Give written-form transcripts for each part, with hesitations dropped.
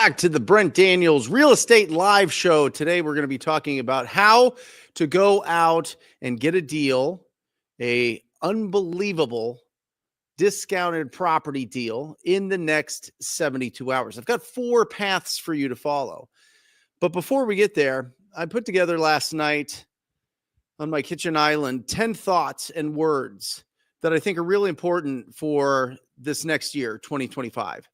back to the Brent Daniels Real Estate Live Show. Today, we're going to be talking about how to go out and get a deal, a unbelievable discounted property deal in the next 72 hours. I've got 4 paths for you to follow. But before we get there, I put together last night on my kitchen island 10 thoughts and words that I think are really important for this next year, 2025.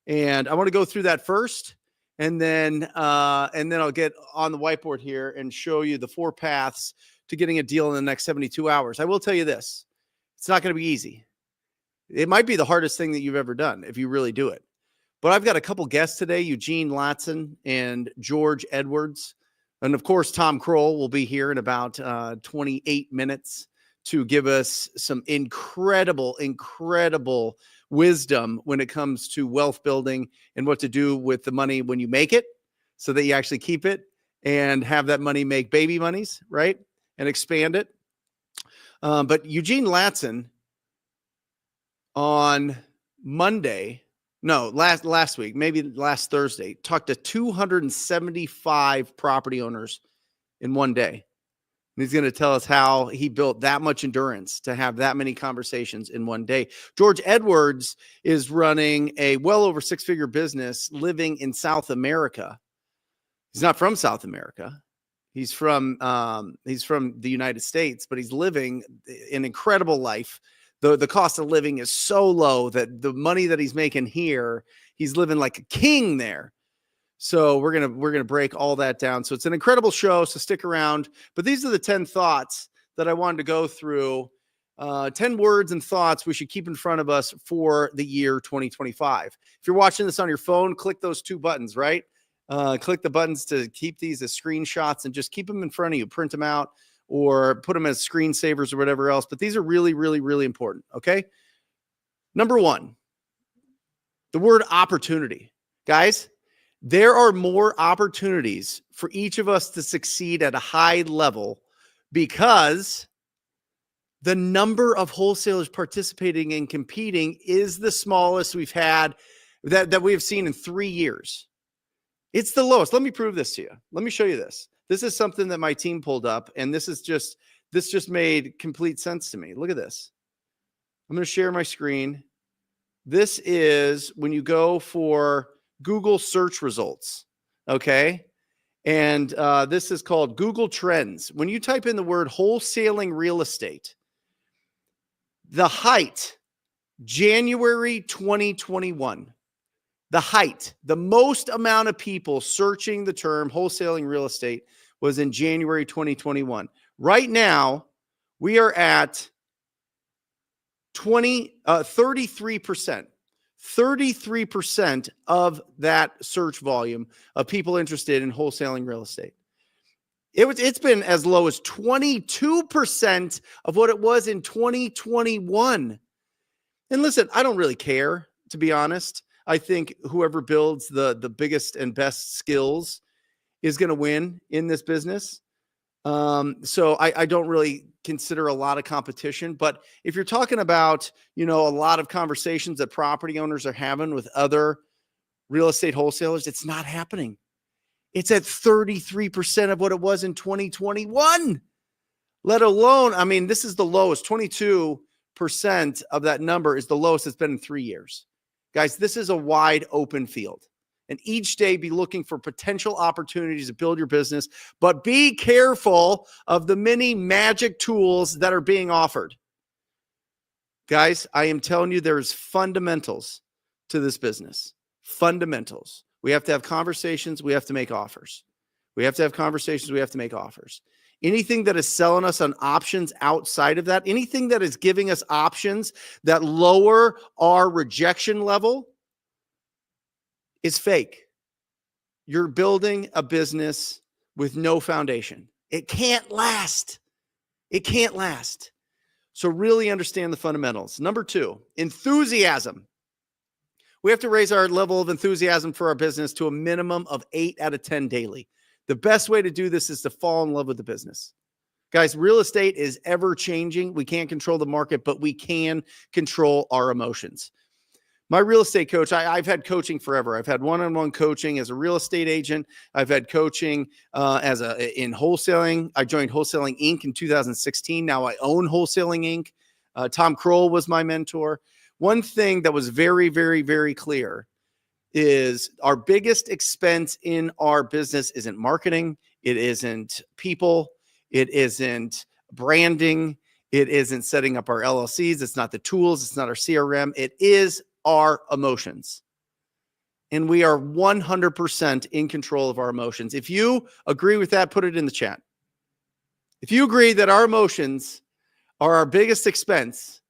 And I want to go through that first, and then I'll get on the whiteboard here and show you the 4 paths to getting a deal in the next 72 hours. I will tell you this, it's not going to be easy. It might be the hardest thing that you've ever done if you really do it. But I've got a couple guests today, Eugene Latson and George Edwards. And of course, Tom Kroll will be here in about 28 minutes to give us some incredible wisdom when it comes to wealth building and what to do with the money when you make it so that you actually keep it and have that money make baby monies, right? And expand it. But Eugene Latson on Monday, last week, maybe last Thursday, talked to 275 property owners in one day. And he's going to tell us how he built that much endurance to have that many conversations in one day. George Edwards is running a well over 6-figure business living in South America. He's not from South America. He's from the United States, but he's living an incredible life. The cost of living is so low that the money that he's making here, he's living like a king there. So we're gonna break all that down. So it's an incredible show. So stick around. But these are the 10 thoughts that I wanted to go through. 10 words and thoughts we should keep in front of us for the year 2025. If you're watching this on your phone, click those 2 buttons, right? Click the buttons to keep these as screenshots and just keep them in front of you. Print them out or put them as screensavers or whatever else. But these are really, really, really important. Okay. Number 1, the word opportunity. Guys, there are more opportunities for each of us to succeed at a high level because the number of wholesalers participating and competing is the smallest we've had that we have seen in 3 years. It's the lowest. Let me prove this to you. Let me show you this. This is something that my team pulled up, and this just made complete sense to me. Look at this. I'm going to share my screen. This is when you go for Google search results, okay? And this is called Google Trends. When you type in the word wholesaling real estate, the height, January 2021, the most amount of people searching the term wholesaling real estate was in January 2021. Right now, we are at 33%. 33% of that search volume of people interested in wholesaling real estate. It's been as low as 22% of what it was in 2021. And listen, I don't really care, to be honest. I think whoever builds the biggest and best skills is going to win in this business. So I don't really consider a lot of competition, but if you're talking about, a lot of conversations that property owners are having with other real estate wholesalers, it's not happening. It's at 33% of what it was in 2021, let alone, this is the lowest. 22% of that number is the lowest it's been in 3 years. Guys, this is a wide open field. And each day be looking for potential opportunities to build your business, but be careful of the many magic tools that are being offered. Guys, I am telling you, there's fundamentals to this business. Fundamentals. We have to have conversations. We have to make offers. We have to have conversations. We have to make offers. Anything that is selling us on options outside of that, anything that is giving us options that lower our rejection level, is fake. You're building a business with no foundation. It can't last. It can't last. So really understand the fundamentals. Number 2, enthusiasm. We have to raise our level of enthusiasm for our business to a minimum of 8 out of 10 daily. The best way to do this is to fall in love with the business. Guys, real estate is ever changing. We can't control the market, but we can control our emotions. My real estate coach, I've had coaching forever. I've had one-on-one coaching as a real estate agent. I've had coaching in wholesaling. I joined Wholesaling Inc. in 2016. Now I own Wholesaling Inc. Tom Kroll was my mentor. One thing that was very, very, very clear is our biggest expense in our business isn't marketing. It isn't people. It isn't branding. It isn't setting up our LLCs. It's not the tools. It's not our CRM. It is our emotions. And we are 100% in control of our emotions. If you agree with that, put it in the chat. If you agree that our emotions are our biggest expense,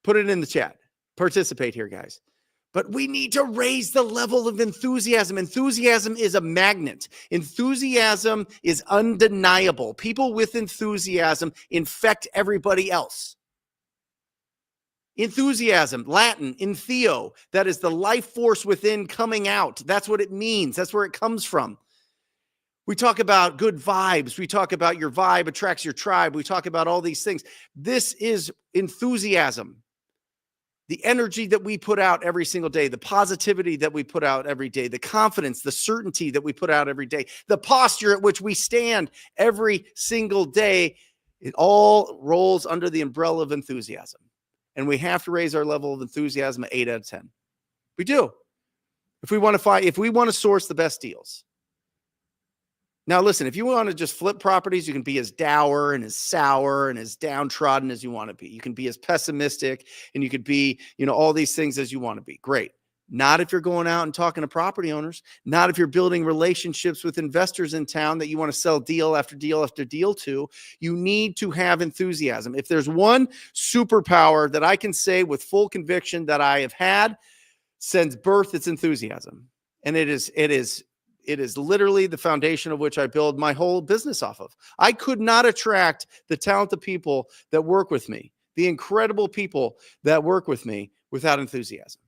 put it in the chat. Participate here, guys. But we need to raise the level of enthusiasm. Enthusiasm is a magnet. Enthusiasm is undeniable. People with enthusiasm infect everybody else. Enthusiasm, Latin, entheo, that is the life force within coming out. That's what it means. That's where it comes from. We talk about good vibes. We talk about your vibe attracts your tribe. We talk about all these things. This is enthusiasm. The energy that we put out every single day, the positivity that we put out every day, the confidence, the certainty that we put out every day, the posture at which we stand every single day, it all rolls under the umbrella of enthusiasm. And we have to raise our level of enthusiasm at 8 out of 10. We do. If we want to source the best deals. Now, listen, if you want to just flip properties, you can be as dour and as sour and as downtrodden as you want to be. You can be as pessimistic and you could be, all these things as you want to be. Great. Not if you're going out and talking to property owners. Not if you're building relationships with investors in town that you want to sell deal after deal after deal to. You need to have enthusiasm. If there's one superpower that I can say with full conviction that I have had since birth, it's enthusiasm. And it is literally the foundation of which I build my whole business off of. I could not attract the talented people that work with me, the incredible people that work with me without enthusiasm.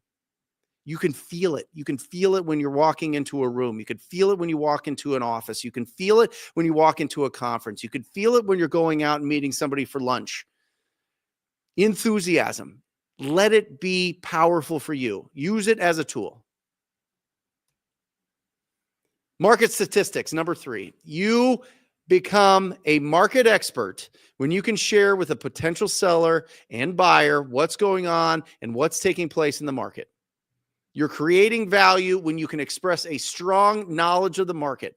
You can feel it. You can feel it when you're walking into a room. You can feel it when you walk into an office. You can feel it when you walk into a conference. You can feel it when you're going out and meeting somebody for lunch. Enthusiasm. Let it be powerful for you. Use it as a tool. Market statistics, number 3. You become a market expert when you can share with a potential seller and buyer what's going on and what's taking place in the market. You're creating value when you can express a strong knowledge of the market.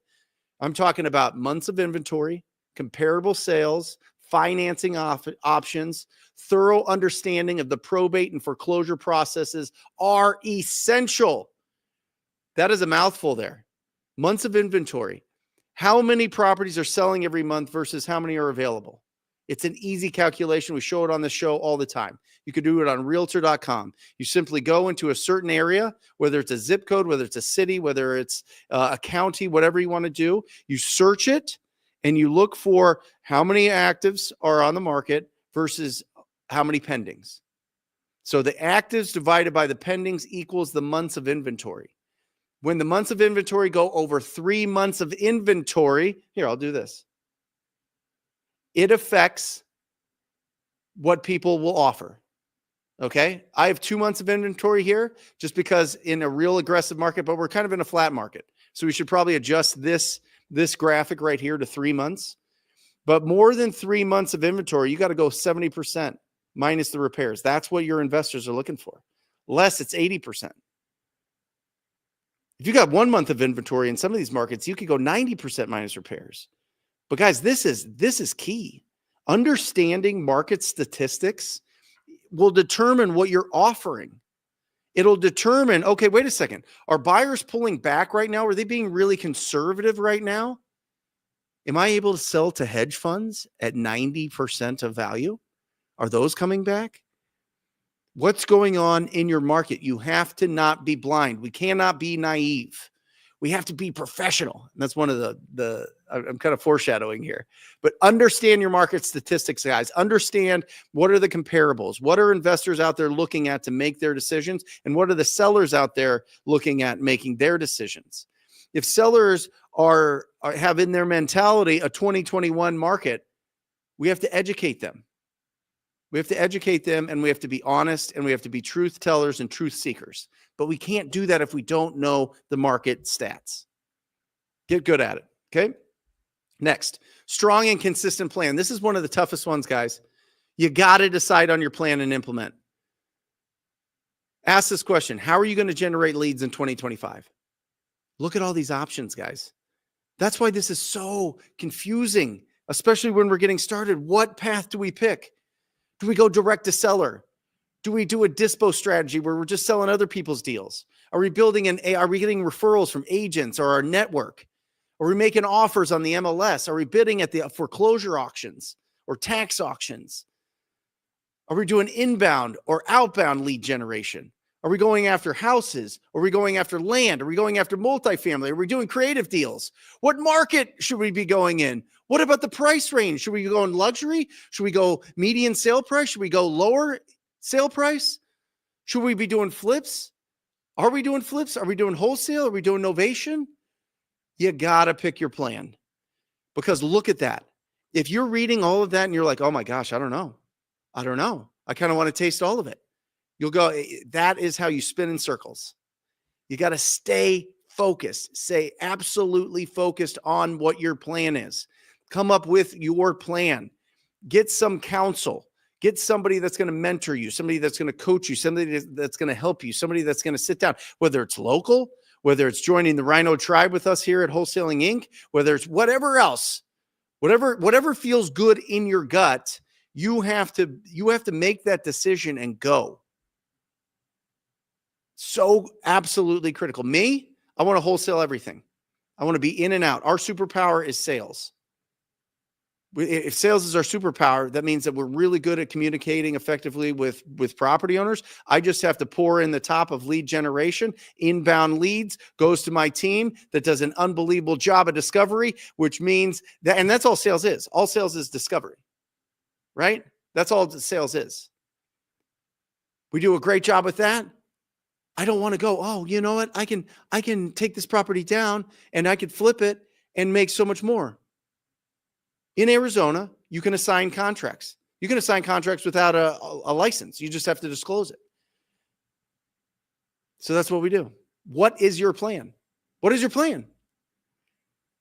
I'm talking about months of inventory, comparable sales, financing options, thorough understanding of the probate and foreclosure processes are essential. That is a mouthful there. Months of inventory. How many properties are selling every month versus how many are available? It's an easy calculation. We show it on the show all the time. You can do it on realtor.com. You simply go into a certain area, whether it's a zip code, whether it's a city, whether it's a county, whatever you want to do. You search it and you look for how many actives are on the market versus how many pendings. So the actives divided by the pendings equals the months of inventory. When the months of inventory go over 3 months of inventory, here, I'll do this. It affects what people will offer. Okay. I have 2 months of inventory here just because in a real aggressive market, but we're kind of in a flat market. So we should probably adjust this graphic right here to 3 months. But more than 3 months of inventory, you got to go 70% minus the repairs. That's what your investors are looking for. Less, it's 80%. If you got 1 month of inventory in some of these markets, you could go 90% minus repairs. But guys, this is key. Understanding market statistics will determine what you're offering. It'll determine, okay, wait a second. Are buyers pulling back right now? Are they being really conservative right now? Am I able to sell to hedge funds at 90% of value? Are those coming back? What's going on in your market? You have to not be blind. We cannot be naive. We have to be professional. And that's one of the I'm kind of foreshadowing here, but understand your market statistics, guys. Understand what are the comparables? What are investors out there looking at to make their decisions? And what are the sellers out there looking at making their decisions? If sellers have in their mentality a 2021 market, we have to educate them. We have to educate them, and we have to be honest, and we have to be truth tellers and truth seekers. But we can't do that if we don't know the market stats. Get good at it, okay? Next, strong and consistent plan. This is one of the toughest ones, guys. You got to decide on your plan and implement. Ask this question: how are you going to generate leads in 2025? Look at all these options, guys. That's why this is so confusing, especially when we're getting started. What path do we pick? Do we go direct to seller? Do we do a dispo strategy where we're just selling other people's deals? Are we building are we getting referrals from agents or our network? Are we making offers on the MLS? Are we bidding at the foreclosure auctions or tax auctions? Are we doing inbound or outbound lead generation? Are we going after houses? Are we going after land? Are we going after multifamily? Are we doing creative deals? What market should we be going in? What about the price range? Should we go in luxury? Should we go median sale price? Should we go lower sale price? Should we be doing flips? Are we doing flips? Are we doing wholesale? Are we doing novation? You got to pick your plan, because look at that. If you're reading all of that and you're like, oh my gosh, I don't know. I kind of want to taste all of it. You'll go, that is how you spin in circles. You got to stay focused, stay absolutely focused on what your plan is. Come up with your plan. Get some counsel. Get somebody that's going to mentor you, somebody that's going to coach you, somebody that's going to help you, somebody that's going to sit down, whether it's local, whether it's joining the Rhino tribe with us here at Wholesaling Inc., whether it's whatever else, whatever feels good in your gut, you have to make that decision and go. So absolutely critical. Me, I want to wholesale everything. I want to be in and out. Our superpower is sales. If sales is our superpower, that means that we're really good at communicating effectively with property owners. I just have to pour in the top of lead generation. Inbound leads goes to my team that does an unbelievable job of discovery, which means that, and that's all sales is. All sales is discovery, right? That's all sales is. We do a great job with that. I don't want to go, oh, you know what? I can take this property down and I could flip it and make so much more. In Arizona, you can assign contracts. You can assign contracts without a license. You just have to disclose it. So that's what we do. What is your plan? What is your plan?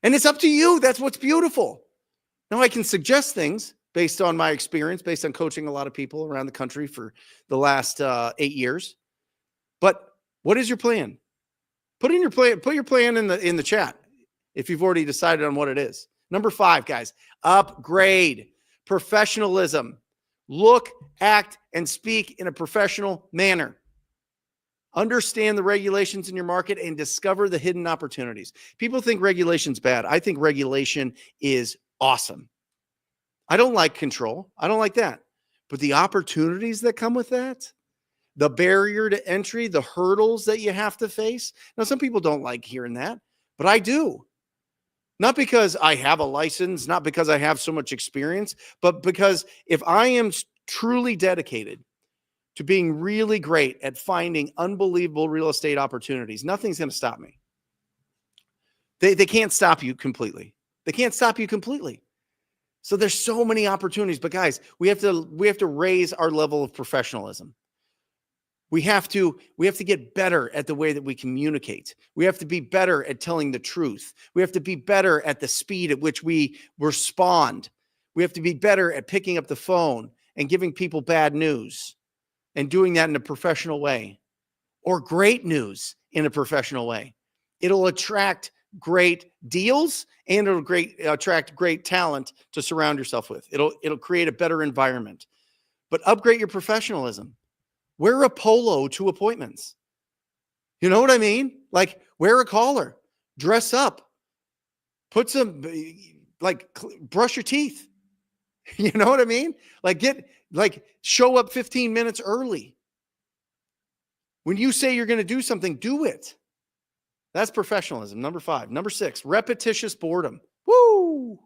And it's up to you. That's what's beautiful. Now, I can suggest things based on my experience, based on coaching a lot of people around the country for the last 8 years. But what is your plan? Put your plan in the chat if you've already decided on what it is. Number 5, guys, upgrade professionalism. Look, act, and speak in a professional manner. Understand the regulations in your market and discover the hidden opportunities. People think regulation's bad. I think regulation is awesome. I don't like control. I don't like that. But the opportunities that come with that, the barrier to entry, the hurdles that you have to face. Now, some people don't like hearing that, but I do. Not because I have a license, not because I have so much experience, but because if I am truly dedicated to being really great at finding unbelievable real estate opportunities, nothing's going to stop me. They can't stop you completely. They can't stop you completely. So there's so many opportunities, but guys, we have to raise our level of professionalism. We have to get better at the way that we communicate. We have to be better at telling the truth. We have to be better at the speed at which we respond. We have to be better at picking up the phone and giving people bad news and doing that in a professional way, or great news in a professional way. It'll attract great deals and it'll attract great talent to surround yourself with. It'll create a better environment. But upgrade your professionalism. Wear a polo to appointments. You know what I mean? Like, wear a collar, dress up, put some, brush your teeth. You know what I mean? Show up 15 minutes early. When you say you're going to do something, do it. That's professionalism. Number 5. Number 6, repetitious boredom. Woo!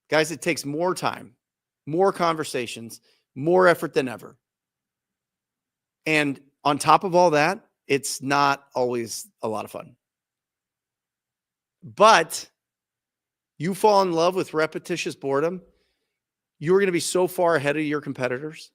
Guys, it takes more time, more conversations, more effort than ever. And on top of all that, it's not always a lot of fun. But you fall in love with repetitious boredom, you're going to be so far ahead of your competitors.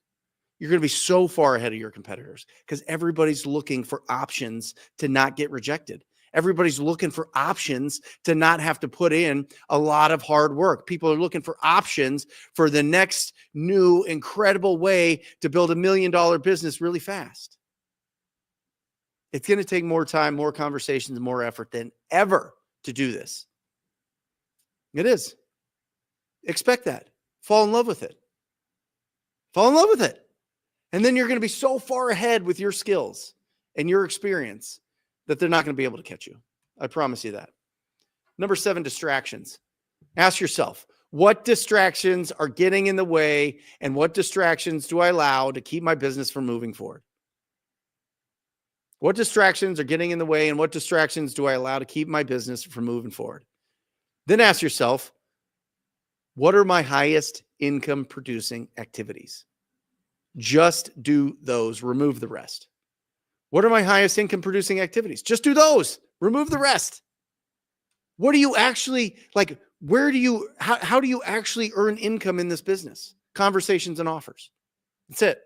You're going to be so far ahead of your competitors because everybody's looking for options to not get rejected. Everybody's looking for options to not have to put in a lot of hard work. People are looking for options for the next new incredible way to build $1 million business really fast. It's going to take more time, more conversations, more effort than ever to do this. It is. Expect that. Fall in love with it. Fall in love with it. And then you're going to be so far ahead with your skills and your experience that they're not going to be able to catch you. I promise you that. Number 7, distractions. Ask yourself, what distractions are getting in the way and what distractions do I allow to keep my business from moving forward? What distractions are getting in the way and what distractions do I allow to keep my business from moving forward? Then ask yourself, what are my highest income producing activities? Just do those. Remove the rest. What are my highest income producing activities? Just do those. Remove the rest. What do you actually like? Where do you, how do you actually earn income in this business? Conversations and offers. That's it.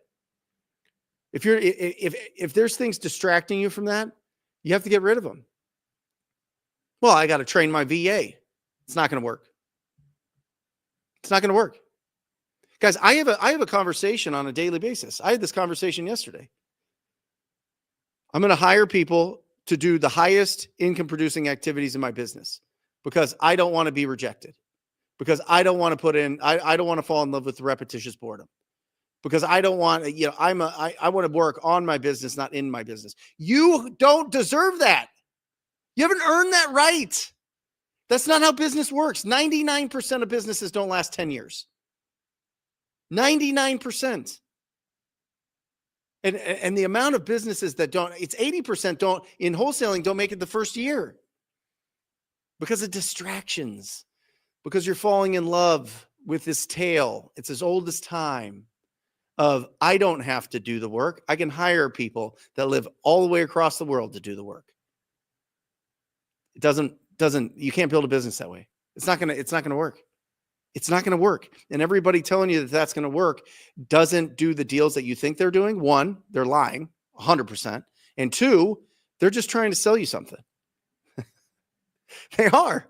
If there's things distracting you from that, you have to get rid of them. Well, I got to train my VA. It's not going to work. It's not going to work. Guys, I have a conversation on a daily basis. I had this conversation yesterday. I'm going to hire people to do the highest income producing activities in my business because I don't want to be rejected. Because I don't want to put in, I don't want to fall in love with the repetitious boredom. Because I don't want, I want to work on my business, not in my business. You don't deserve that. You haven't earned that right. That's not how business works. 99% of businesses don't last 10 years. 99%. And the amount of businesses that don't, it's 80% don't, in wholesaling, don't make it the first year. Because of distractions. Because you're falling in love with this tale. It's as old as time. Of I don't have to do the work. I can hire people that live all the way across the world to do the work. It doesn't, you can't build a business that way. It's not going to work. It's not going to work. And everybody telling you that that's going to work doesn't do the deals that you think they're doing. 1, they're lying 100%. And 2, they're just trying to sell you something. They are.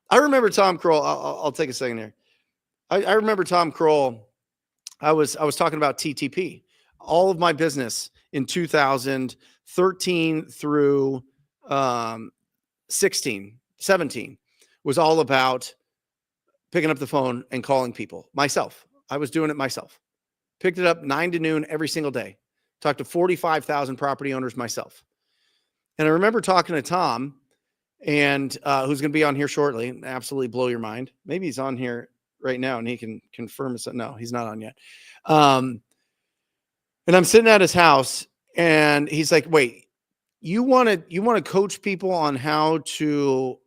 I remember Tom Kroll. I'll take a second here. I remember Tom Kroll. I was talking about TTP. All of my business in 2013 through 16, 17 was all about picking up the phone and calling people myself. I was doing it myself. Picked it up 9 to noon every single day. Talked to 45,000 property owners myself. And I remember talking to Tom, and who's going to be on here shortly, absolutely blow your mind. Maybe he's on here right now and he can confirm it. No, he's not on yet. And I'm sitting at his house and he's like, wait, you want to coach people on how to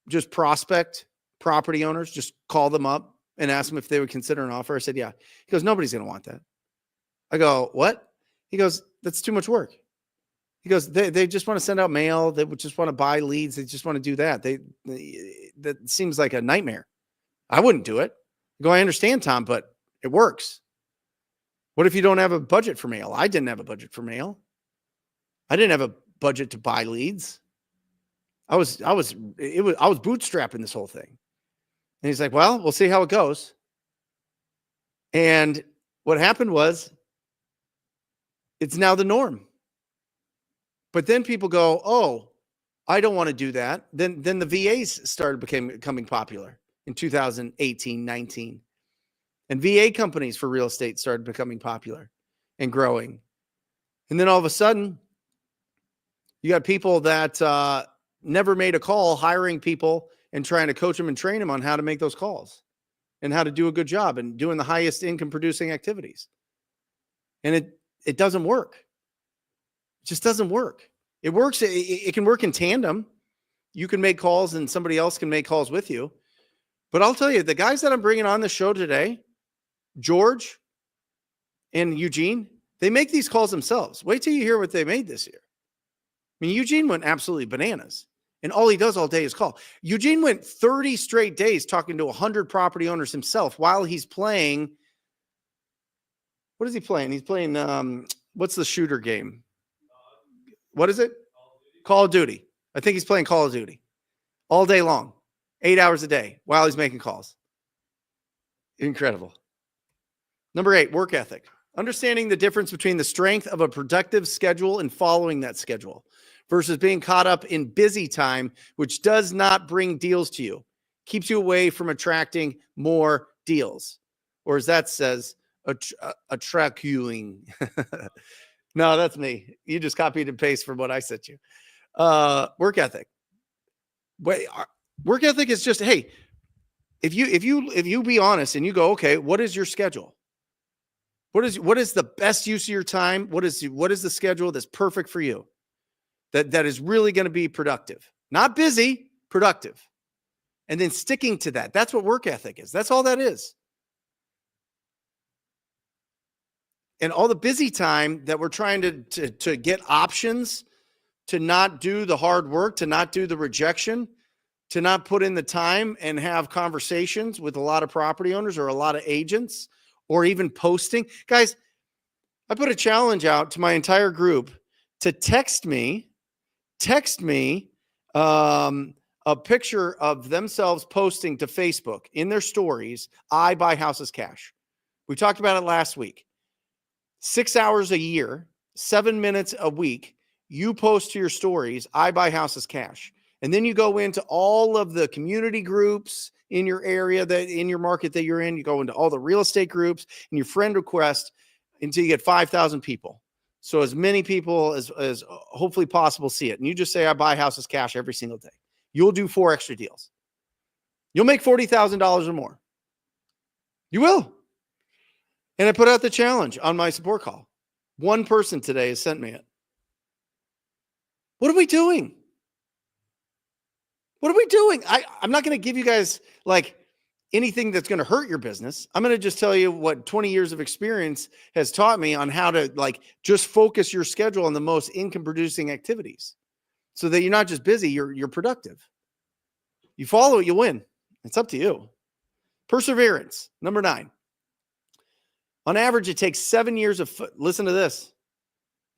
just prospect property owners, just call them up and ask them if they would consider an offer? I said, yeah. He goes, nobody's going to want that. I go, what? He goes, that's too much work. He goes, they just want to send out mail. They would just want to buy leads. They just want to do that. That seems like a nightmare. I wouldn't do it. I go, I understand, Tom, but it works. What if you don't have a budget for mail? I didn't have a budget for mail. I didn't have a budget to buy leads. I was bootstrapping this whole thing. And he's like, well, we'll see how it goes. And what happened was it's now the norm. But then people go, oh, I don't want to do that. Then the VAs started becoming popular in 2018, 19. And VA companies for real estate started becoming popular and growing. And then all of a sudden, you got people that never made a call, hiring people and trying to coach them and train them on how to make those calls and how to do a good job and doing the highest income producing activities. And it doesn't work. It just doesn't work. It works. It can work in tandem. You can make calls and somebody else can make calls with you. But I'll tell you, the guys that I'm bringing on the show today, George and Eugene, they make these calls themselves. Wait till you hear what they made this year. I mean, Eugene went absolutely bananas. And all he does all day is call. Eugene went 30 straight days talking to 100 property owners himself while he's playing. What is he playing? He's playing, what's the shooter game? What is it? Call of Duty. I think he's playing Call of Duty all day long, 8 hours a day while he's making calls. Incredible. Number 8, work ethic. Understanding the difference between the strength of a productive schedule and following that schedule versus being caught up in busy time, which does not bring deals to you, keeps you away from attracting more deals. Or as that says, attracting. No, that's me. You just copied and pasted from what I sent you. Work ethic. Work ethic is just, hey, if you be honest and you go, okay, what is your schedule? What is the best use of your time? What is the schedule that's perfect for you? That is really going to be productive, not busy, productive. And then sticking to that. That's what work ethic is. That's all that is. And all the busy time that we're trying to get options, to not do the hard work, to not do the rejection, to not put in the time and have conversations with a lot of property owners or a lot of agents, or even posting. Guys, I put a challenge out to my entire group to text me a picture of themselves posting to Facebook in their stories, I buy houses cash. We talked about it last week. 6 hours a year, 7 minutes a week, you post to your stories, I buy houses cash. And then you go into all of the community groups in your area, that in your market that you're in. You go into all the real estate groups and your friend request until you get 5,000 people. So as many people as hopefully possible see it. And you just say, I buy houses cash every single day. You'll do 4 extra deals. You'll make $40,000 or more. You will. And I put out the challenge on my support call. One person today has sent me it. What are we doing? What are we doing? I'm not going to give you guys like anything that's going to hurt your business. I'm going to just tell you what 20 years of experience has taught me on how to like just focus your schedule on the most income producing activities so that you're not just busy, you're productive. You follow it, you win. It's up to you. Perseverance. Number 9. On average, it takes 7 years of, listen to this.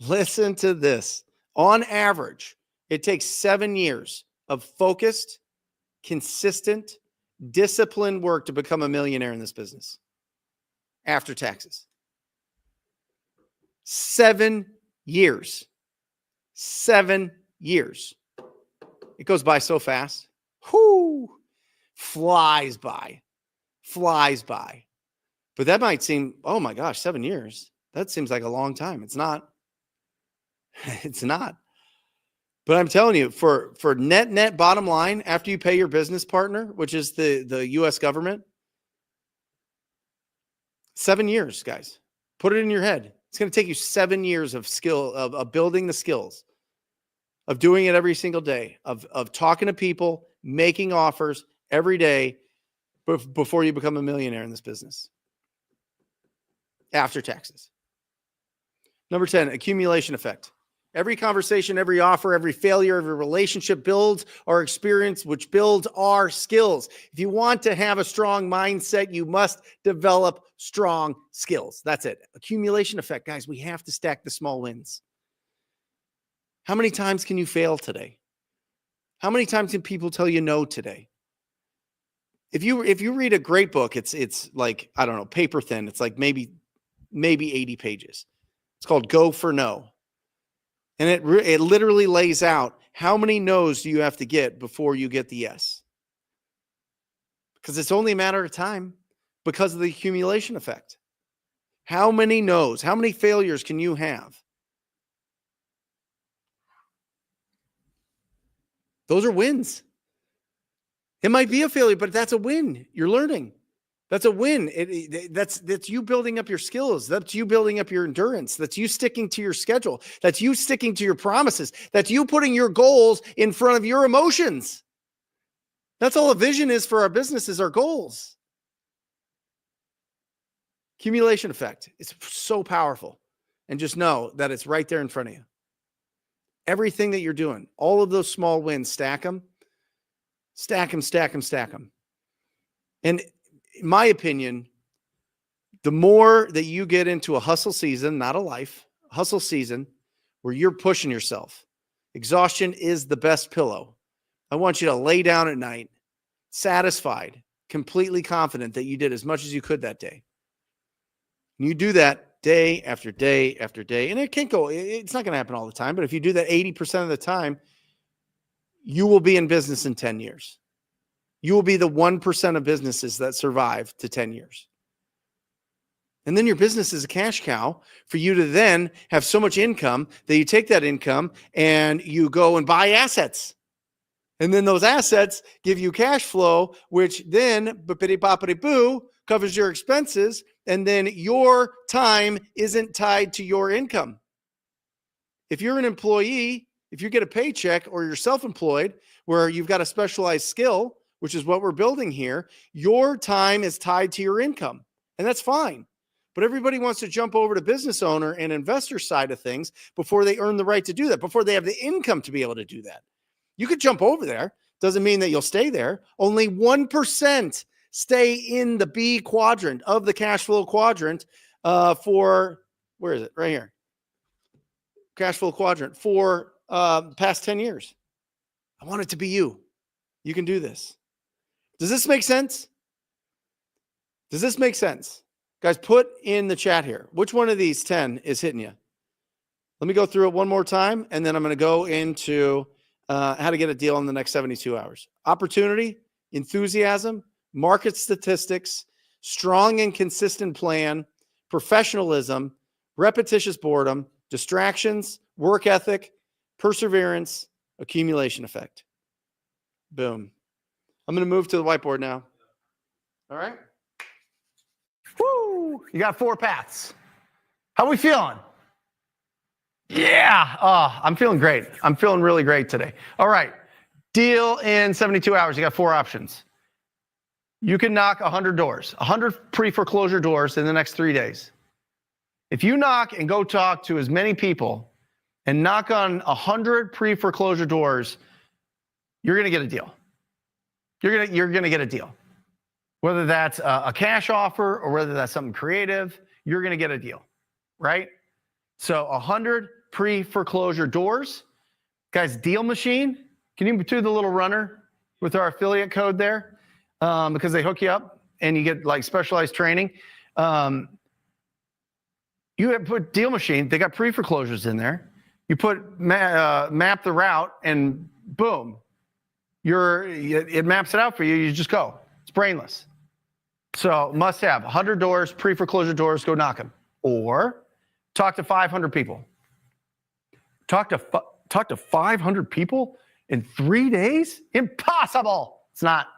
Listen to this. On average, it takes 7 years of focused, consistent, disciplined work to become a millionaire in this business after taxes. 7 years. 7 years. It goes by so fast. Whoo! Flies by. Flies by. But that might seem, oh my gosh, 7 years. That seems like a long time. It's not. It's not. But I'm telling you, for net bottom line, after you pay your business partner, which is the U.S. government, 7 years, guys. Put it in your head. It's going to take you 7 years of skill, of building the skills, of doing it every single day, of talking to people, making offers every day before you become a millionaire in this business. After taxes. Number 10, accumulation effect. Every conversation, every offer, every failure, every relationship builds our experience, which builds our skills. If you want to have a strong mindset, you must develop strong skills. That's it. Accumulation effect. Guys, we have to stack the small wins. How many times can you fail today? How many times can people tell you no today? If you read a great book, it's like, I don't know, paper thin. It's like maybe 80 pages. It's called Go for No. And it literally lays out how many no's do you have to get before you get the yes. Because it's only a matter of time because of the accumulation effect. How many no's, how many failures can you have? Those are wins. It might be a failure, but that's a win. You're learning. That's a win. That's you building up your skills. That's you building up your endurance. That's you sticking to your schedule. That's you sticking to your promises. That's you putting your goals in front of your emotions. That's all a vision is for our business, is our goals. Accumulation effect. It's so powerful. And just know that it's right there in front of you. Everything that you're doing, all of those small wins, stack them, stack them, stack them, stack them. And in my opinion, the more that you get into a hustle season, not a life, hustle season, where you're pushing yourself, exhaustion is the best pillow. I want you to lay down at night, satisfied, completely confident that you did as much as you could that day. And you do that day after day after day. And it's not going to happen all the time, but if you do that 80% of the time, you will be in business in 10 years. You will be the 1% of businesses that survive to 10 years. And then your business is a cash cow for you to then have so much income that you take that income and you go and buy assets. And then those assets give you cash flow, which then boppity-boppity-boo covers your expenses. And then your time isn't tied to your income. If you're an employee, if you get a paycheck, or you're self-employed where you've got a specialized skill, which is what we're building here, your time is tied to your income. And that's fine. But everybody wants to jump over to business owner and investor side of things before they earn the right to do that, before they have the income to be able to do that. You could jump over there. Doesn't mean that you'll stay there. Only 1% stay in the B quadrant of the cash flow quadrant for, where is it? Right here. Cash flow quadrant for past 10 years. I want it to be you. You can do this. Does this make sense? Does this make sense? Guys, put in the chat here, which one of these 10 is hitting you? Let me go through it one more time, and then I'm going to go into how to get a deal in the next 72 hours. Opportunity, enthusiasm, market statistics, strong and consistent plan, professionalism, repetitious boredom, distractions, work ethic, perseverance, accumulation effect. Boom. I'm going to move to the whiteboard now. All right. Woo! You got 4 paths. How are we feeling? Yeah. Oh, I'm feeling great. I'm feeling really great today. All right. Deal in 72 hours. You got 4 options. You can knock 100 doors, 100 pre-foreclosure doors in the next 3 days. If you knock and go talk to as many people and knock on 100 pre-foreclosure doors, you're going to get a deal. You're going to get a deal. Whether that's a cash offer or whether that's something creative, you're going to get a deal, right? So 100 pre-foreclosure doors. Guys, Deal Machine, can you do the little runner with our affiliate code there? Because they hook you up and you get like specialized training. You have put Deal Machine, they got pre-foreclosures in there. You put map the route and boom, it maps it out for you. You just go. It's brainless. So must have 100 doors, pre-foreclosure doors, go knock them. Or talk to 500 people. Talk to 500 people in 3 days? Impossible. It's not.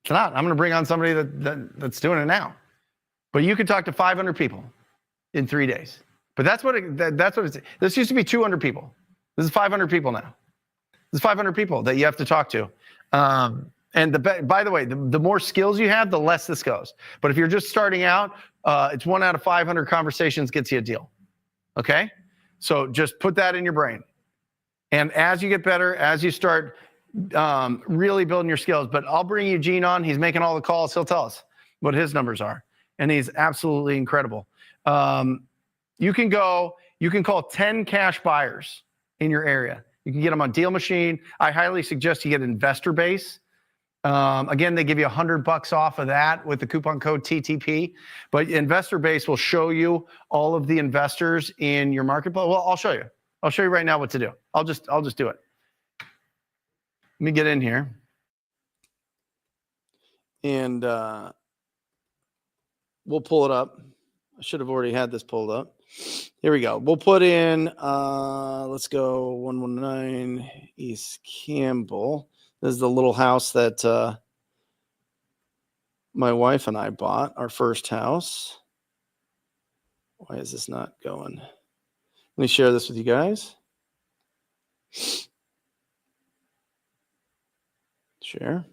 I'm going to bring on somebody that's doing it now. But you can talk to 500 people in 3 days. But that's what it's. This used to be 200 people. This is 500 people now. This is 500 people that you have to talk to. And by the way, the more skills you have, the less this goes. But if you're just starting out, it's 1 out of 500 conversations gets you a deal. Okay? So just put that in your brain. And as you get better, as you start really building your skills, but I'll bring Eugene on. He's making all the calls. He'll tell us what his numbers are. And he's absolutely incredible. You can call 10 cash buyers in your area. You can get them on Deal Machine. I highly suggest you get Investor Base. Again, they give you $100 off of that with the coupon code TTP. But Investor Base will show you all of the investors in your marketplace. Well, I'll show you. I'll show you right now what to do. I'll just do it. Let me get in here. And we'll pull it up. I should have already had this pulled up. Here we go. We'll put in, let's go 119 East Campbell. This is the little house that my wife and I bought, our first house. Why is this not going? Let me share this with you guys. Share.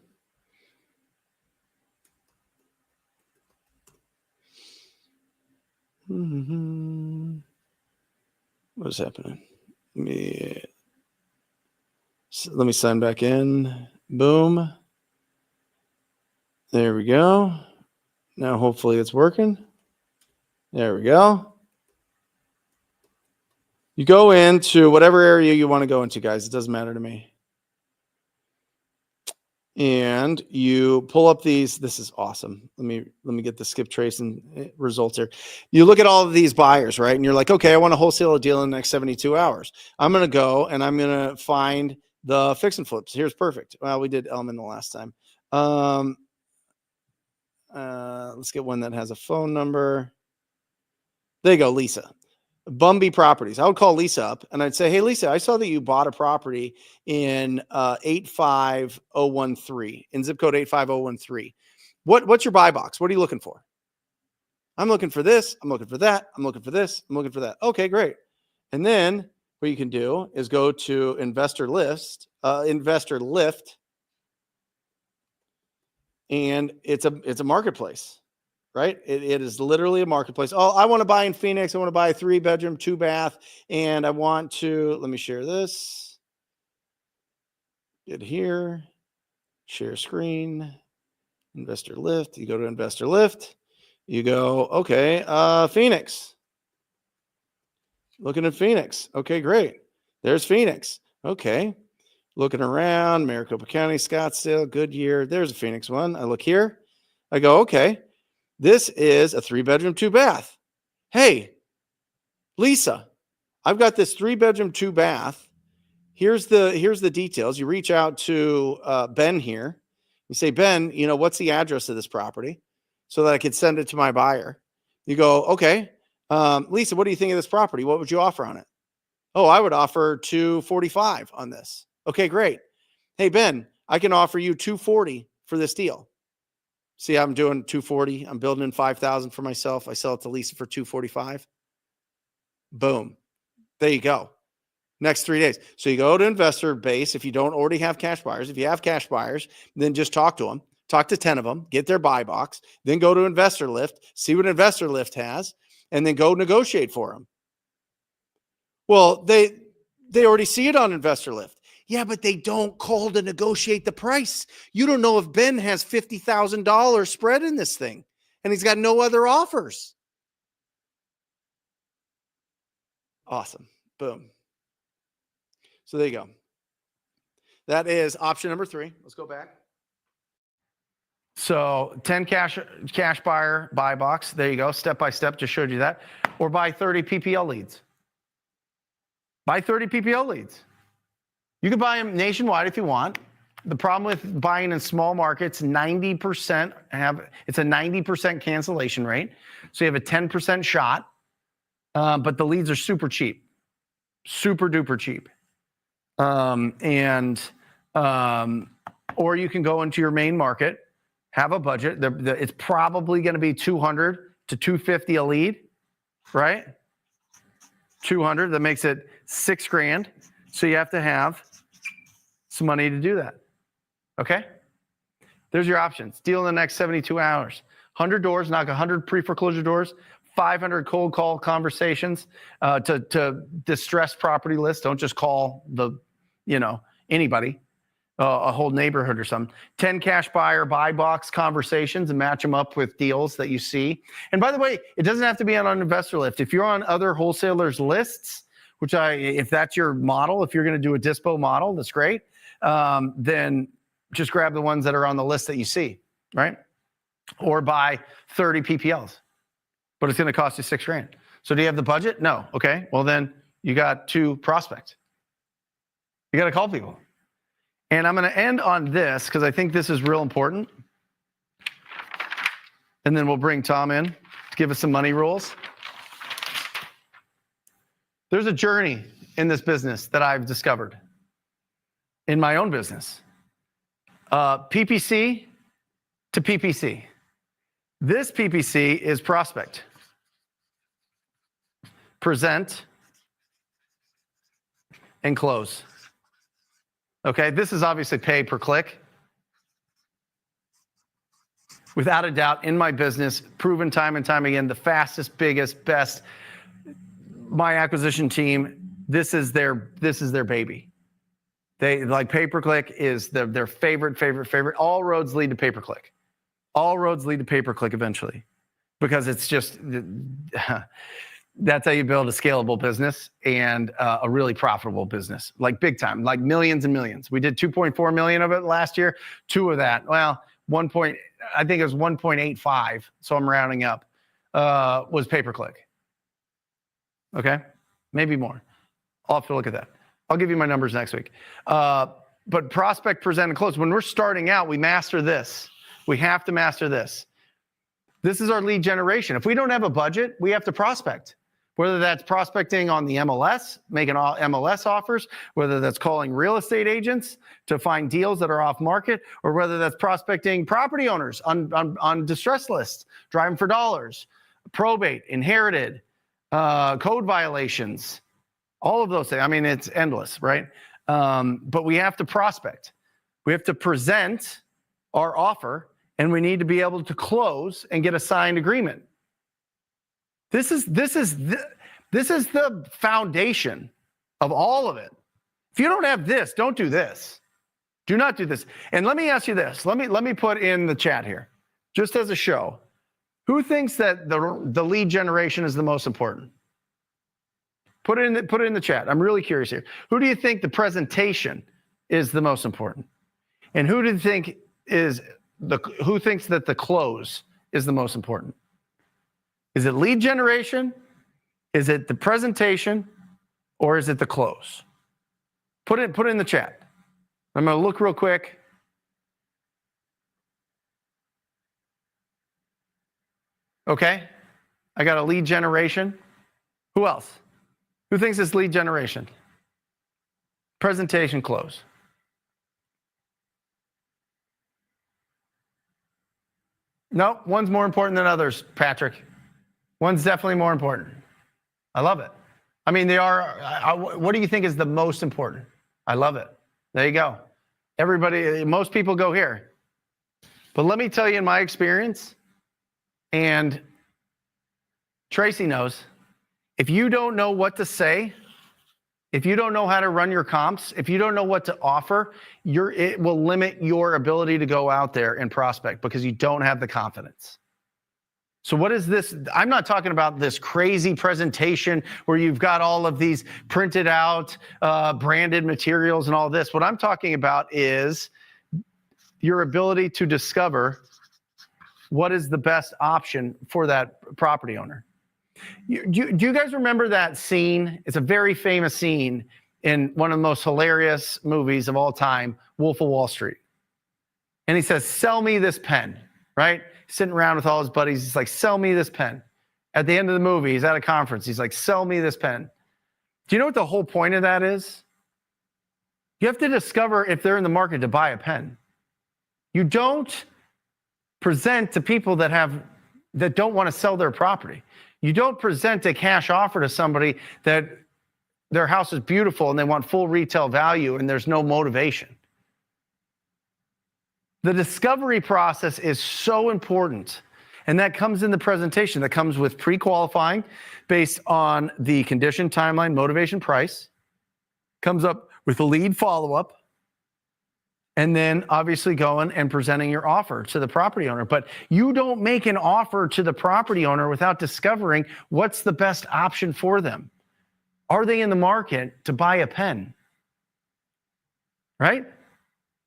What is happening? Let me sign back in. Boom. There we go. Now hopefully it's working. There we go. You go into whatever area you want to go into, guys. It doesn't matter to me. And you pull up these. This is awesome. Let me get the skip trace and results here. You look at all of these buyers, right? And you're like, okay, I want to wholesale a deal in the next 72 hours. I'm going to go and I'm going to find the fix and flips. Here's perfect. Well, we did Elman the last time. Let's get one that has a phone number. There you go, Lisa. Bumby Properties. I would call Lisa up and I'd say, hey, Lisa, I saw that you bought a property in 85013, in zip code 85013. What's your buy box? What are you looking for? I'm looking for this. I'm looking for that. I'm looking for this. I'm looking for that. Okay, great. And then what you can do is go to Investor Lift, and it's a marketplace. Right? It is literally a marketplace. Oh, I want to buy in Phoenix. I want to buy a 3-bedroom, 2-bath. And I want to, let me share this. Get here. Share screen. Investor Lift. You go to Investor Lift. You go, okay, Phoenix. Looking at Phoenix. Okay, great. There's Phoenix. Okay. Looking around, Maricopa County, Scottsdale, Goodyear. There's a Phoenix one. I look here. I go, okay. This is a 3-bedroom, 2-bath. Hey, Lisa, I've got this 3-bedroom, 2-bath. Here's the details. You reach out to Ben here. You say, Ben, what's the address of this property so that I could send it to my buyer? You go, okay. Lisa, what do you think of this property? What would you offer on it? Oh, I would offer $245 on this. Okay, great. Hey, Ben, I can offer you $240 for this deal. See, I'm doing $240. I'm building in $5,000 for myself. I sell it to Lisa for $245. Boom. There you go. Next 3 days. So you go to investor base. If you don't already have cash buyers, if you have cash buyers, then just talk to them. Talk to 10 of them. Get their buy box. Then go to Investor Lift. See what Investor Lift has, and then go negotiate for them. Well, they already see it on Investor Lift. Yeah, but they don't call to negotiate the price. You don't know if Ben has $50,000 spread in this thing, and he's got no other offers. Awesome. Boom. So there you go. That is option number 3. Let's go back. So 10 cash buyer buy box. There you go. Step by step. Just showed you that. Or buy 30 PPL leads. Buy 30 PPL leads. You can buy them nationwide if you want. The problem with buying in small markets, it's a 90% cancellation rate. So you have a 10% shot, but the leads are super cheap, super duper cheap. Or you can go into your main market, have a budget. It's probably going to be $200 to $250 a lead, right? 200, that makes it $6,000. So you have to have some money to do that. Okay? There's your options. Deal in the next 72 hours. 100 doors, knock 100 pre-foreclosure doors, 500 cold call conversations to distress property lists. Don't just call anybody, a whole neighborhood or something. 10 cash buyer buy box conversations and match them up with deals that you see. And by the way, it doesn't have to be on an investor list. If you're on other wholesalers lists, if that's your model, if you're going to do a dispo model, that's great. Then just grab the ones that are on the list that you see, right? Or buy 30 PPLs, but it's going to cost you $6,000. So do you have the budget? No. Okay. Well, then you got 2 prospects. You got to call people. And I'm going to end on this because I think this is real important. And then we'll bring Tom in to give us some money rules. There's a journey in this business that I've discovered in my own business. PPC to PPC. This PPC is prospect, present, and close. Okay, this is obviously pay per click. Without a doubt, in my business, proven time and time again, the fastest, biggest, best. My acquisition team this is their baby. They like pay-per-click is their favorite. All roads lead to pay-per-click. All roads lead to pay-per-click eventually, because it's just that's how you build a scalable business and a really profitable business, like big time, like millions and millions. We did 2.4 million of it last year. Two of that, well, I think it was 1.85. So I'm rounding up. Was pay-per-click. Okay, maybe more. I'll have to look at that. I'll give you my numbers next week. But prospect, present, and close. When we're starting out, we master this. We have to master this. This is our lead generation. If we don't have a budget, we have to prospect. Whether that's prospecting on the MLS, making all MLS offers, whether that's calling real estate agents to find deals that are off market, or whether that's prospecting property owners on distress lists, driving for dollars, probate, inherited, code violations, all of those things. I mean, it's endless, right? But we have to prospect. We have to present our offer, and we need to be able to close and get a signed agreement. This is the foundation of all of it. If you don't have this, don't do this. Do not do this. And let me ask you this. Let me put in the chat here, just as a show. Who thinks that the lead generation is the most important? Put it in the chat. I'm really curious here. Who do you think the presentation is the most important? And who thinks that the close is the most important? Is it lead generation? Is it the presentation? Or is it the close? Put it in the chat. I'm going to look real quick. Okay. I got a lead generation. Who else? Who thinks it's lead generation? Presentation, close. No, one's more important than others, Patrick. One's definitely more important. I love it. I mean, they are. What do you think is the most important? I love it. There you go. Most people go here. But let me tell you, in my experience, and Tracy knows, if you don't know what to say, if you don't know how to run your comps, if you don't know what to offer, it will limit your ability to go out there and prospect, because you don't have the confidence. So what is this? I'm not talking about this crazy presentation where you've got all of these printed out, branded materials and all this. What I'm talking about is your ability to discover what is the best option for that property owner. Do you guys remember that scene? It's a very famous scene in one of the most hilarious movies of all time, Wolf of Wall Street. And he says, "Sell me this pen," right? Sitting around with all his buddies. He's like, "Sell me this pen." At the end of the movie, he's at a conference. He's like, "Sell me this pen." Do you know what the whole point of that is? You have to discover if they're in the market to buy a pen. You don't present to people that don't want to sell their property. You don't present a cash offer to somebody that their house is beautiful and they want full retail value and there's no motivation. The discovery process is so important, and that comes in the presentation. That comes with pre-qualifying based on the condition, timeline, motivation, price. Comes up with a lead follow-up, and then obviously going and presenting your offer to the property owner. But you don't make an offer to the property owner without discovering what's the best option for them. Are they in the market to buy a pen? Right?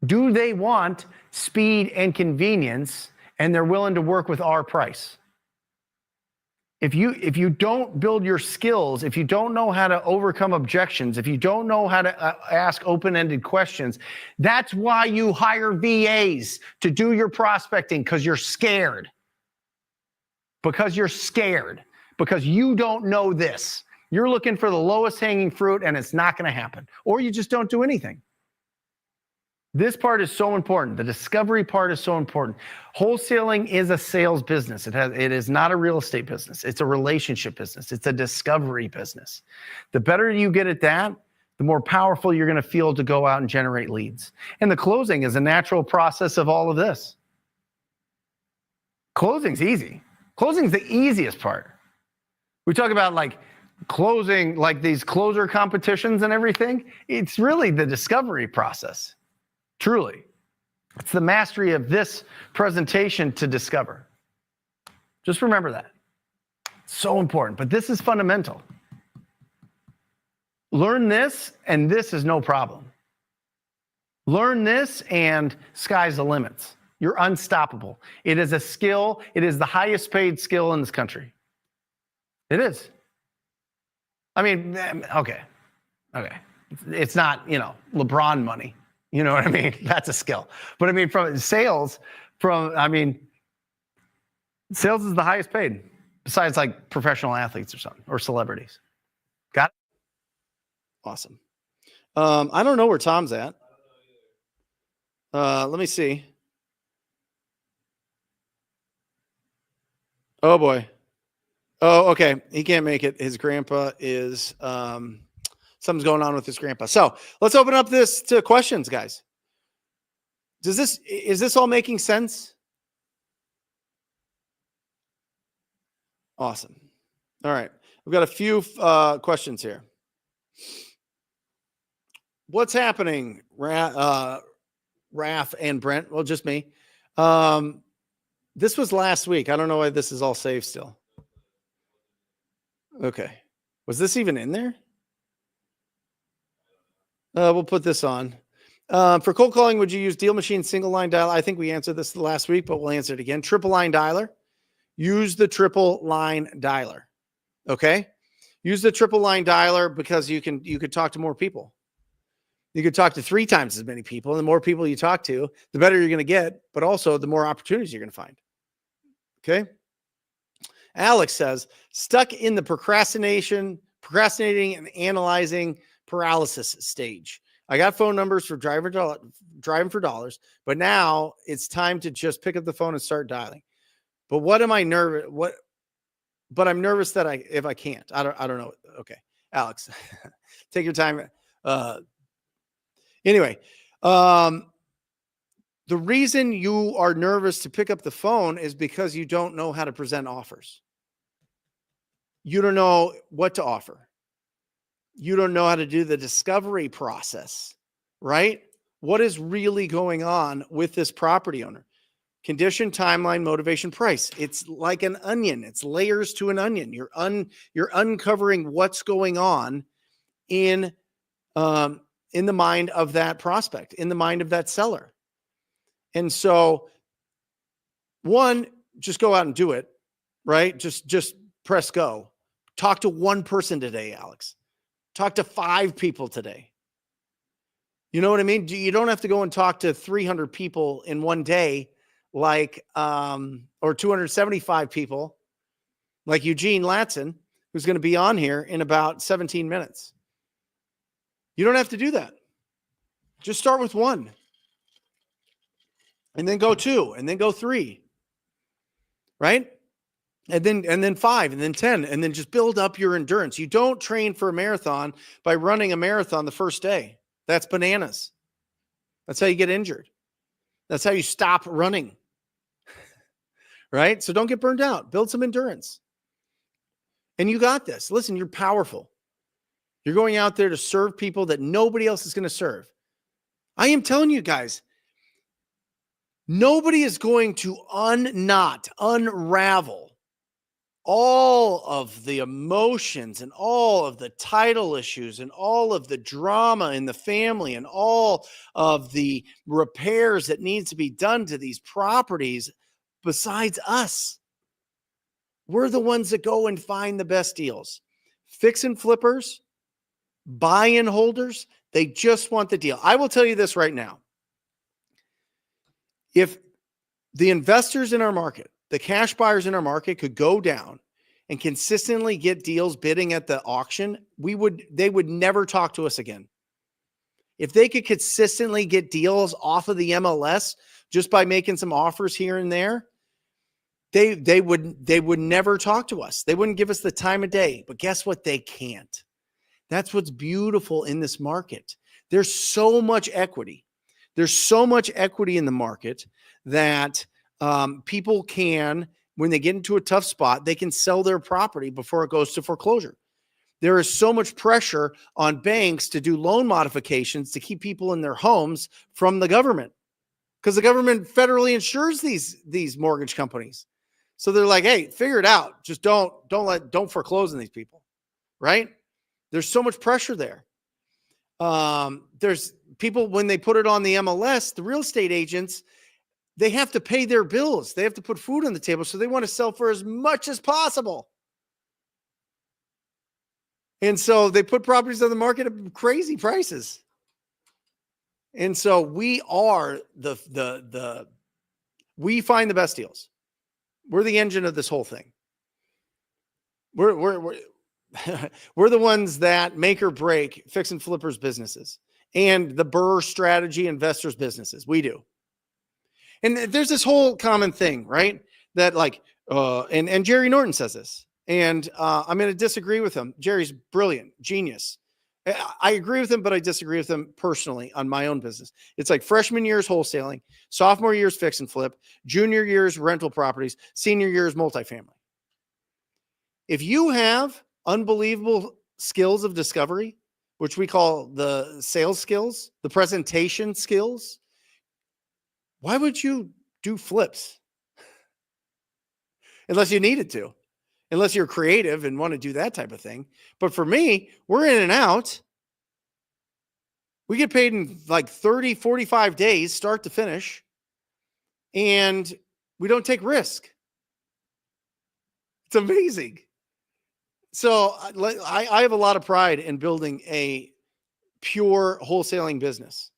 Do they want speed and convenience, and they're willing to work with our price? If you don't build your skills, if you don't know how to overcome objections, if you don't know how to ask open-ended questions, that's why you hire VAs to do your prospecting, because you're scared. Because you're scared. Because you don't know this. You're looking for the lowest hanging fruit, and it's not going to happen. Or you just don't do anything. This part is so important. The discovery part is so important. Wholesaling is a sales business. It is not a real estate business. It's a relationship business. It's a discovery business. The better you get at that, the more powerful you're going to feel to go out and generate leads. And the closing is a natural process of all of this. Closing's easy. Closing's the easiest part. We talk about like closing, like these closer competitions and everything, it's really the discovery process. Truly. It's the mastery of this presentation to discover. Just remember that. It's so important, but this is fundamental. Learn this, and this is no problem. Learn this, and sky's the limits. You're unstoppable. It is a skill. It is the highest paid skill in this country. It is. I mean, okay. It's not, LeBron money. You know what I mean? That's a skill. But I mean, sales is the highest paid, besides like professional athletes or something, or celebrities. Got it? Awesome. I don't know where Tom's at. Let me see. Oh boy. Oh, okay. He can't make it. His grandpa is, something's going on with his grandpa. So let's open up this to questions, guys. Is this all making sense? Awesome. All right. We've got a few questions here. What's happening, Raph and Brent? Well, just me. This was last week. I don't know why this is all saved still. Okay. Was this even in there? We'll put this on. For cold calling, would you use Deal Machine single line dialer? I think we answered this last week, but we'll answer it again. Triple line dialer. Use the triple line dialer. Okay. Use the triple line dialer because you could talk to more people. You could talk to 3 times as many people. And the more people you talk to, the better you're going to get, but also the more opportunities you're going to find. Okay. Alex says, stuck in the procrastinating and analyzing paralysis stage. I got phone numbers for driving for dollars, but now it's time to just pick up the phone and start dialing. But what am I nervous? But I'm nervous that if I can't, I don't know. Okay. Alex, take your time. Anyway, the reason you are nervous to pick up the phone is because you don't know how to present offers. You don't know what to offer. You don't know how to do the discovery process, right? What is really going on with this property owner? Condition, timeline, motivation, price. It's like an onion. It's layers to an onion. You're uncovering what's going on in the mind of that prospect, in the mind of that seller. And so, one, just go out and do it, right? Just press go. Talk to one person today, Alex. Talk to 5 people today. You know what I mean? You don't have to go and talk to 300 people in one day, or 275 people, like Eugene Latson, who's going to be on here in about 17 minutes. You don't have to do that. Just start with 1. And then go 2, and then go 3. Right? And then 5, and then 10, and then just build up your endurance. You don't train for a marathon by running a marathon the first day. That's bananas. That's how you get injured. That's how you stop running. Right? So don't get burned out. Build some endurance. And you got this. Listen, you're powerful. You're going out there to serve people that nobody else is going to serve. I am telling you guys, nobody is going to unravel all of the emotions and all of the title issues and all of the drama in the family and all of the repairs that needs to be done to these properties besides us. We're the ones that go and find the best deals. Fix and flippers, buy and holders, they just want the deal. I will tell you this right now. If the investors in our market, the cash buyers in our market could go down and consistently get deals bidding at the auction, they would never talk to us again. If they could consistently get deals off of the MLS just by making some offers here and there, they would never talk to us. They wouldn't give us the time of day. But guess what? They can't. That's what's beautiful in this market. There's so much equity. There's so much equity in the market that people can, when they get into a tough spot, they can sell their property before it goes to foreclosure. There is so much pressure on banks to do loan modifications to keep people in their homes from the government, because the government federally insures these mortgage companies. So they're like, hey, figure it out. Just don't foreclose on these people, right? There's so much pressure there. There's people, when they put it on the MLS, the real estate agents, they have to pay their bills. They have to put food on the table. So they want to sell for as much as possible. And so they put properties on the market at crazy prices. And so we are we find the best deals. We're the engine of this whole thing. We're the ones that make or break fix and flippers businesses and the Burr strategy investors businesses. We do. And there's this whole common thing, right? That like, and Jerry Norton says this, and I'm going to disagree with him. Jerry's brilliant, genius. I agree with him, but I disagree with him personally on my own business. It's like freshman year is wholesaling, sophomore year is fix and flip, junior year is rental properties, senior year is multifamily. If you have unbelievable skills of discovery, which we call the sales skills, the presentation skills, why would you do flips? Unless you needed to. Unless you're creative and want to do that type of thing. But for me, we're in and out. We get paid in like 30, 45 days, start to finish. And we don't take risk. It's amazing. So I have a lot of pride in building a pure wholesaling business.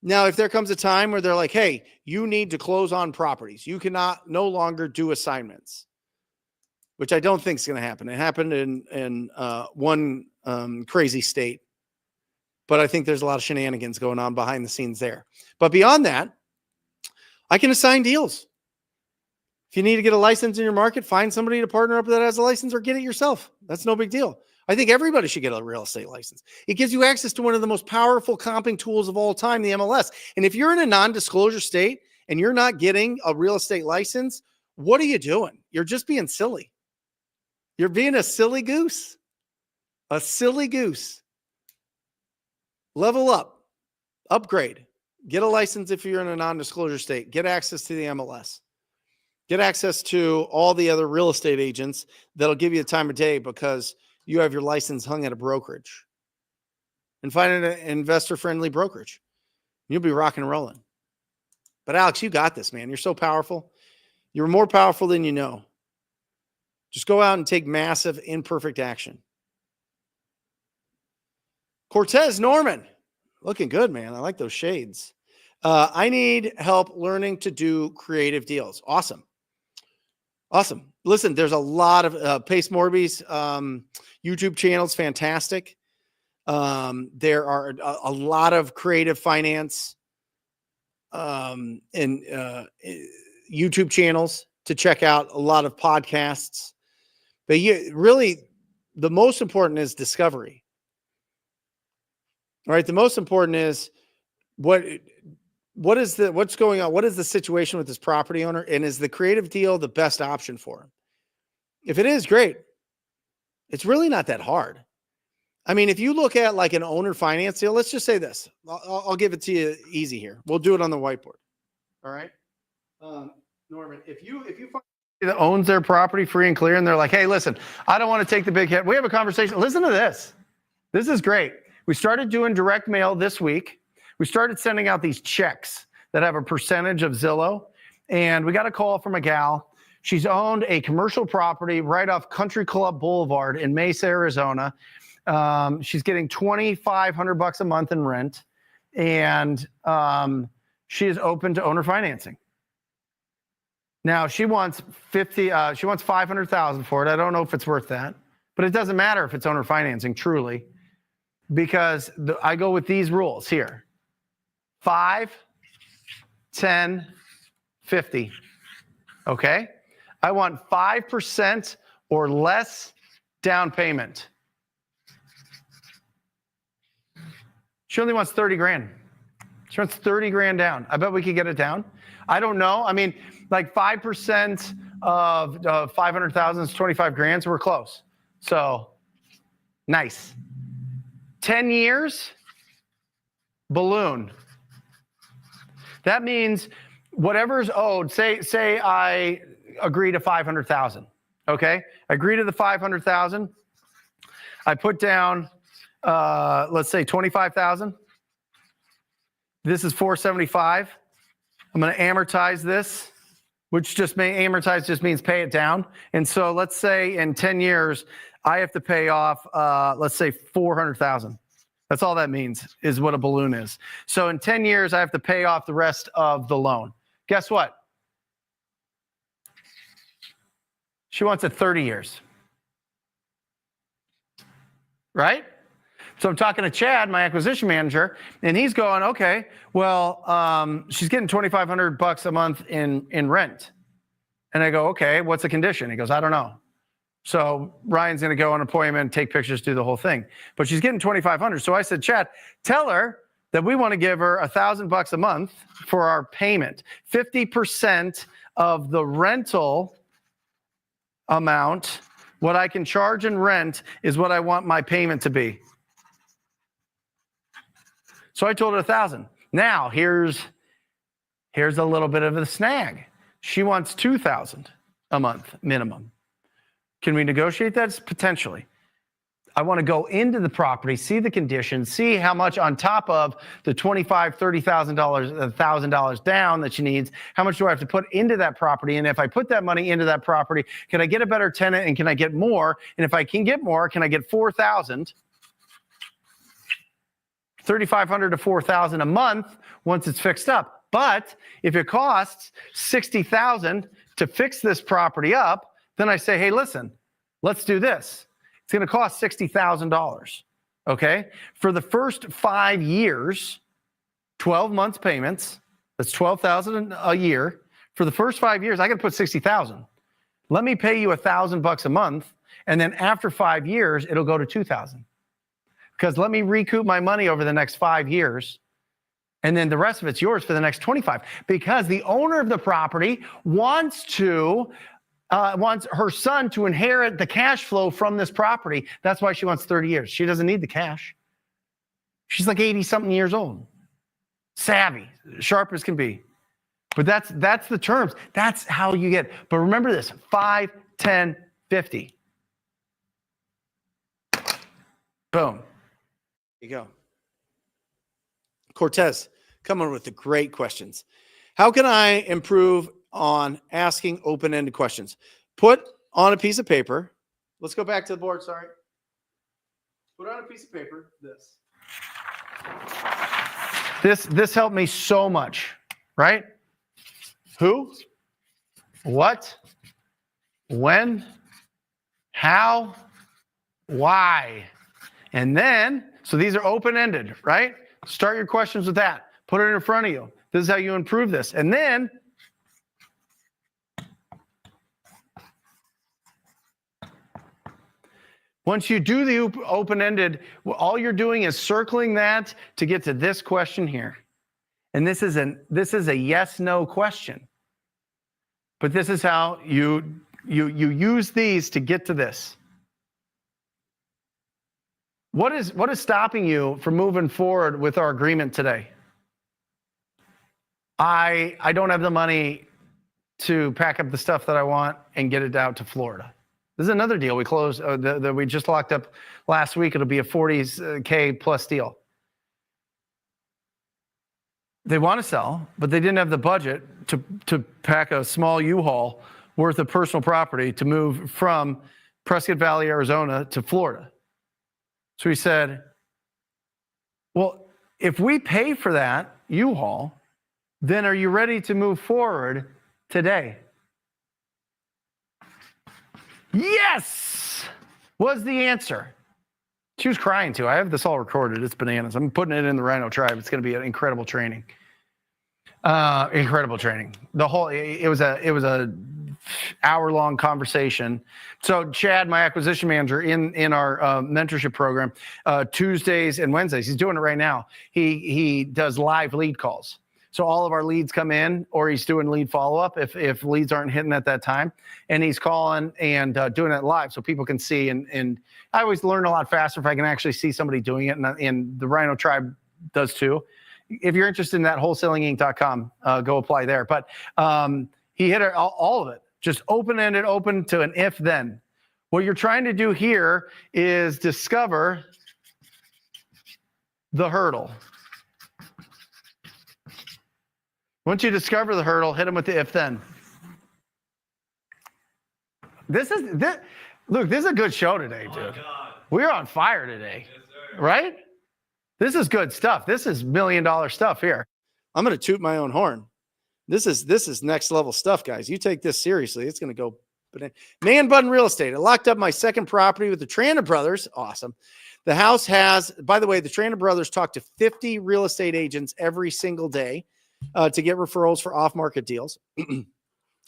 Now, if there comes a time where they're like, hey, you need to close on properties. You cannot no longer do assignments, which I don't think is going to happen. It happened in one crazy state, but I think there's a lot of shenanigans going on behind the scenes there. But beyond that, I can assign deals. If you need to get a license in your market, find somebody to partner up that has a license or get it yourself. That's no big deal. I think everybody should get a real estate license. It gives you access to one of the most powerful comping tools of all time, the MLS. And if you're in a non-disclosure state and you're not getting a real estate license, what are you doing? You're just being silly. You're being a silly goose. A silly goose. Level up. Upgrade. Get a license if you're in a non-disclosure state. Get access to the MLS. Get access to all the other real estate agents that'll give you the time of day because you have your license hung at a brokerage. And find an investor-friendly brokerage. You'll be rocking and rolling. But Alex, you got this, man. You're so powerful. You're more powerful than you know. Just go out and take massive, imperfect action. Cortez Norman. Looking good, man. I like those shades. I need help learning to do creative deals. Awesome. Awesome. Listen, there's a lot of Pace Morby's YouTube channels. Fantastic. There are a lot of creative finance and YouTube channels to check out, a lot of podcasts. But really, the most important is discovery. All right. The most important is what's going on? What is the situation with this property owner? And is the creative deal the best option for him? If it is, great. It's really not that hard. I mean, if you look at like an owner finance deal, let's just say this. I'll give it to you easy here. We'll do it on the whiteboard. All right. Norman, if you find that owns their property free and clear and they're like, hey, listen, I don't want to take the big hit. We have a conversation. Listen to this. This is great. We started doing direct mail this week. We started sending out these checks that have a percentage of Zillow. And we got a call from a gal. She's owned a commercial property right off Country Club Boulevard in Mesa, Arizona. She's getting $2,500 a month in rent. And she is open to owner financing. Now she wants $500,000 for it. I don't know if it's worth that, but it doesn't matter if it's owner financing, truly, because I go with these rules here. 5, 10, 50. Okay. I want 5% or less down payment. She only wants 30 grand. She wants 30 grand down. I bet we could get it down. I don't know. I mean, like 5% of 500,000 is 25 grand. So we're close. So Nice. 10 years, balloon. That means whatever's owed, say I agree to 500,000. Okay? I agree to the 500,000. I put down, let's say 25,000. This is 475. I'm going to amortize this, which amortize just means pay it down. And so let's say in 10 years, I have to pay off, let's say 400,000. That's all that means, is what a balloon is. So in 10 years, I have to pay off the rest of the loan. Guess what? She wants it 30 years. Right? So I'm talking to Chad, my acquisition manager, and he's going, okay, well, she's getting $2,500 a month in rent. And I go, okay, what's the condition? He goes, I don't know. So Ryan's going to go on an appointment, take pictures, do the whole thing. But she's getting $2,500. So I said, Chad, tell her that we want to give her $1,000 a month for our payment. 50% of the rental amount, what I can charge in rent, is what I want my payment to be. So I told her 1,000. Now here's a little bit of a snag. She wants 2,000 a month minimum. Can we negotiate that? Potentially. I want to go into the property, see the conditions, see how much on top of the $25,000, $30,000, $1,000 down that she needs, how much do I have to put into that property? And if I put that money into that property, can I get a better tenant and can I get more? And if I can get more, can I get 4,000? 3,500 to 4,000 a month once it's fixed up. But if it costs 60,000 to fix this property up, then I say, hey, listen, let's do this. It's going to cost $60,000. Okay? For the first 5 years, 12 months payments, that's $12,000 a year. For the first 5 years, I got to put $60,000. Let me pay you $1,000 a month, and then after 5 years, it'll go to $2,000. Because let me recoup my money over the next 5 years, and then the rest of it's yours for the next 25. Because the owner of the property wants her son to inherit the cash flow from this property. That's why she wants 30 years. She doesn't need the cash. She's like 80-something years old. Savvy, sharp as can be. But that's the terms. That's how you get. But remember this, 5, 10, 50. Boom. There you go. Cortez, coming with the great questions. How can I improve on asking open-ended questions? Put on a piece of paper. Let's go back to the board, sorry. Put on a piece of paper this helped me so much, right? Who, what, when, how, why. And then, so these are open-ended, right? Start your questions with that. Put it in front of you. This is how you improve this. And then, once you do the open-ended, all you're doing is circling that to get to this question here. And this is a yes/no question. But this is how you use these to get to this. What is stopping you from moving forward with our agreement today? I don't have the money to pack up the stuff that I want and get it out to Florida. This is another deal we closed that we just locked up last week. It'll be a $40K plus deal. They want to sell, but they didn't have the budget to pack a small U-Haul worth of personal property to move from Prescott Valley, Arizona to Florida. So he said, well, if we pay for that U-Haul, then are you ready to move forward today? Yes, was the answer. She was crying too. I have this all recorded. It's bananas. I'm putting it in the Rhino Tribe. It's going to be an incredible training. Incredible training. It was a hour-long conversation. So Chad, my acquisition manager in our mentorship program, Tuesdays and Wednesdays, he's doing it right now. He does live lead calls. So all of our leads come in, or he's doing lead follow-up if leads aren't hitting at that time. And he's calling and doing it live so people can see. And I always learn a lot faster if I can actually see somebody doing it. And the Rhino Tribe does too. If you're interested in that, wholesalinginc.com, go apply there. But he hit all of it, just open-ended, open to an if-then. What you're trying to do here is discover the hurdle. Once you discover the hurdle, hit them with the if-then. Luke, this is a good show today, dude. We're on fire today, right? This is good stuff. This is $1 million stuff here. I'm going to toot my own horn. This is next level stuff, guys. You take this seriously, it's going to go. Man Button Real Estate. I locked up my second property with the Tranda Brothers. Awesome. The house has, by the way, the Tranda Brothers talk to 50 real estate agents every single day to get referrals for off-market deals. I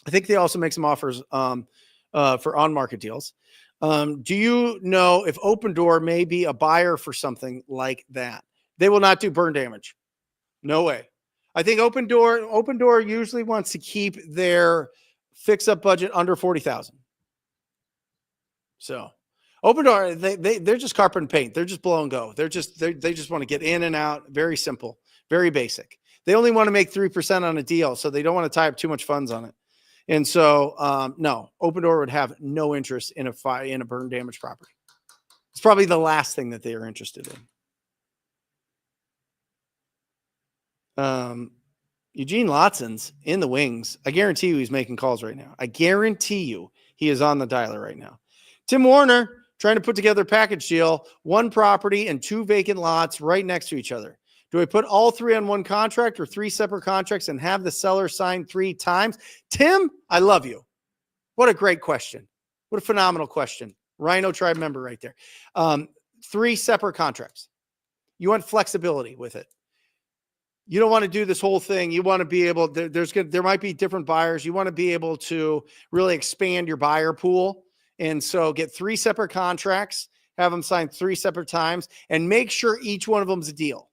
think they also make some offers for on-market deals. Do you know if Open Door may be a buyer for something like that? They will not do burn damage. No way. I think Open Door usually wants to keep their fix-up budget under $40,000. So Open Door, they're just carpet and paint. They're just blow and go. They just want to get in and out. Very simple, very basic. They only want to make 3% on a deal, so they don't want to tie up too much funds on it. And so, no, Open Door would have no interest in a burn damage property. It's probably the last thing that they are interested in. Eugene Latson's in the wings. I guarantee you he's making calls right now. I guarantee you he is on the dialer right now. Tim Warner trying to put together a package deal, 1 property and 2 vacant lots right next to each other. Do I put all 3 on 1 contract or 3 separate contracts and have the seller sign 3 times? Tim, I love you. What a great question. What a phenomenal question. Rhino Tribe member right there. 3 separate contracts. You want flexibility with it. You don't want to do this whole thing. You want to be able, there might be different buyers. You want to be able to really expand your buyer pool. And so get 3 separate contracts, have them sign 3 separate times, and make sure each one of them is a deal.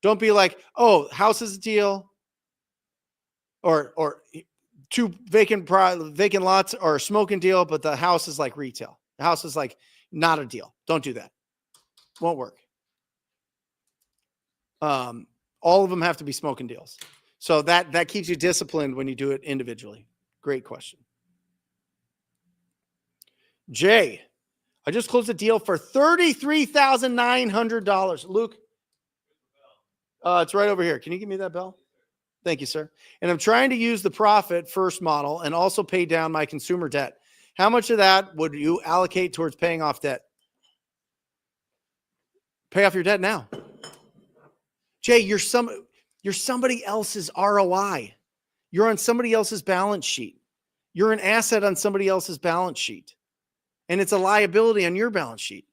Don't be like, oh, house is a deal, or 2 vacant lots or a smoking deal, but the house is like retail. The house is like not a deal. Don't do that. Won't work. All of them have to be smoking deals. So that keeps you disciplined when you do it individually. Great question. Jay, I just closed a deal for $33,900. Luke, it's right over here. Can you give me that bell? Thank you, sir. And I'm trying to use the profit first model and also pay down my consumer debt. How much of that would you allocate towards paying off debt? Pay off your debt now. Jay, you're somebody else's ROI. You're on somebody else's balance sheet. You're an asset on somebody else's balance sheet. And it's a liability on your balance sheet.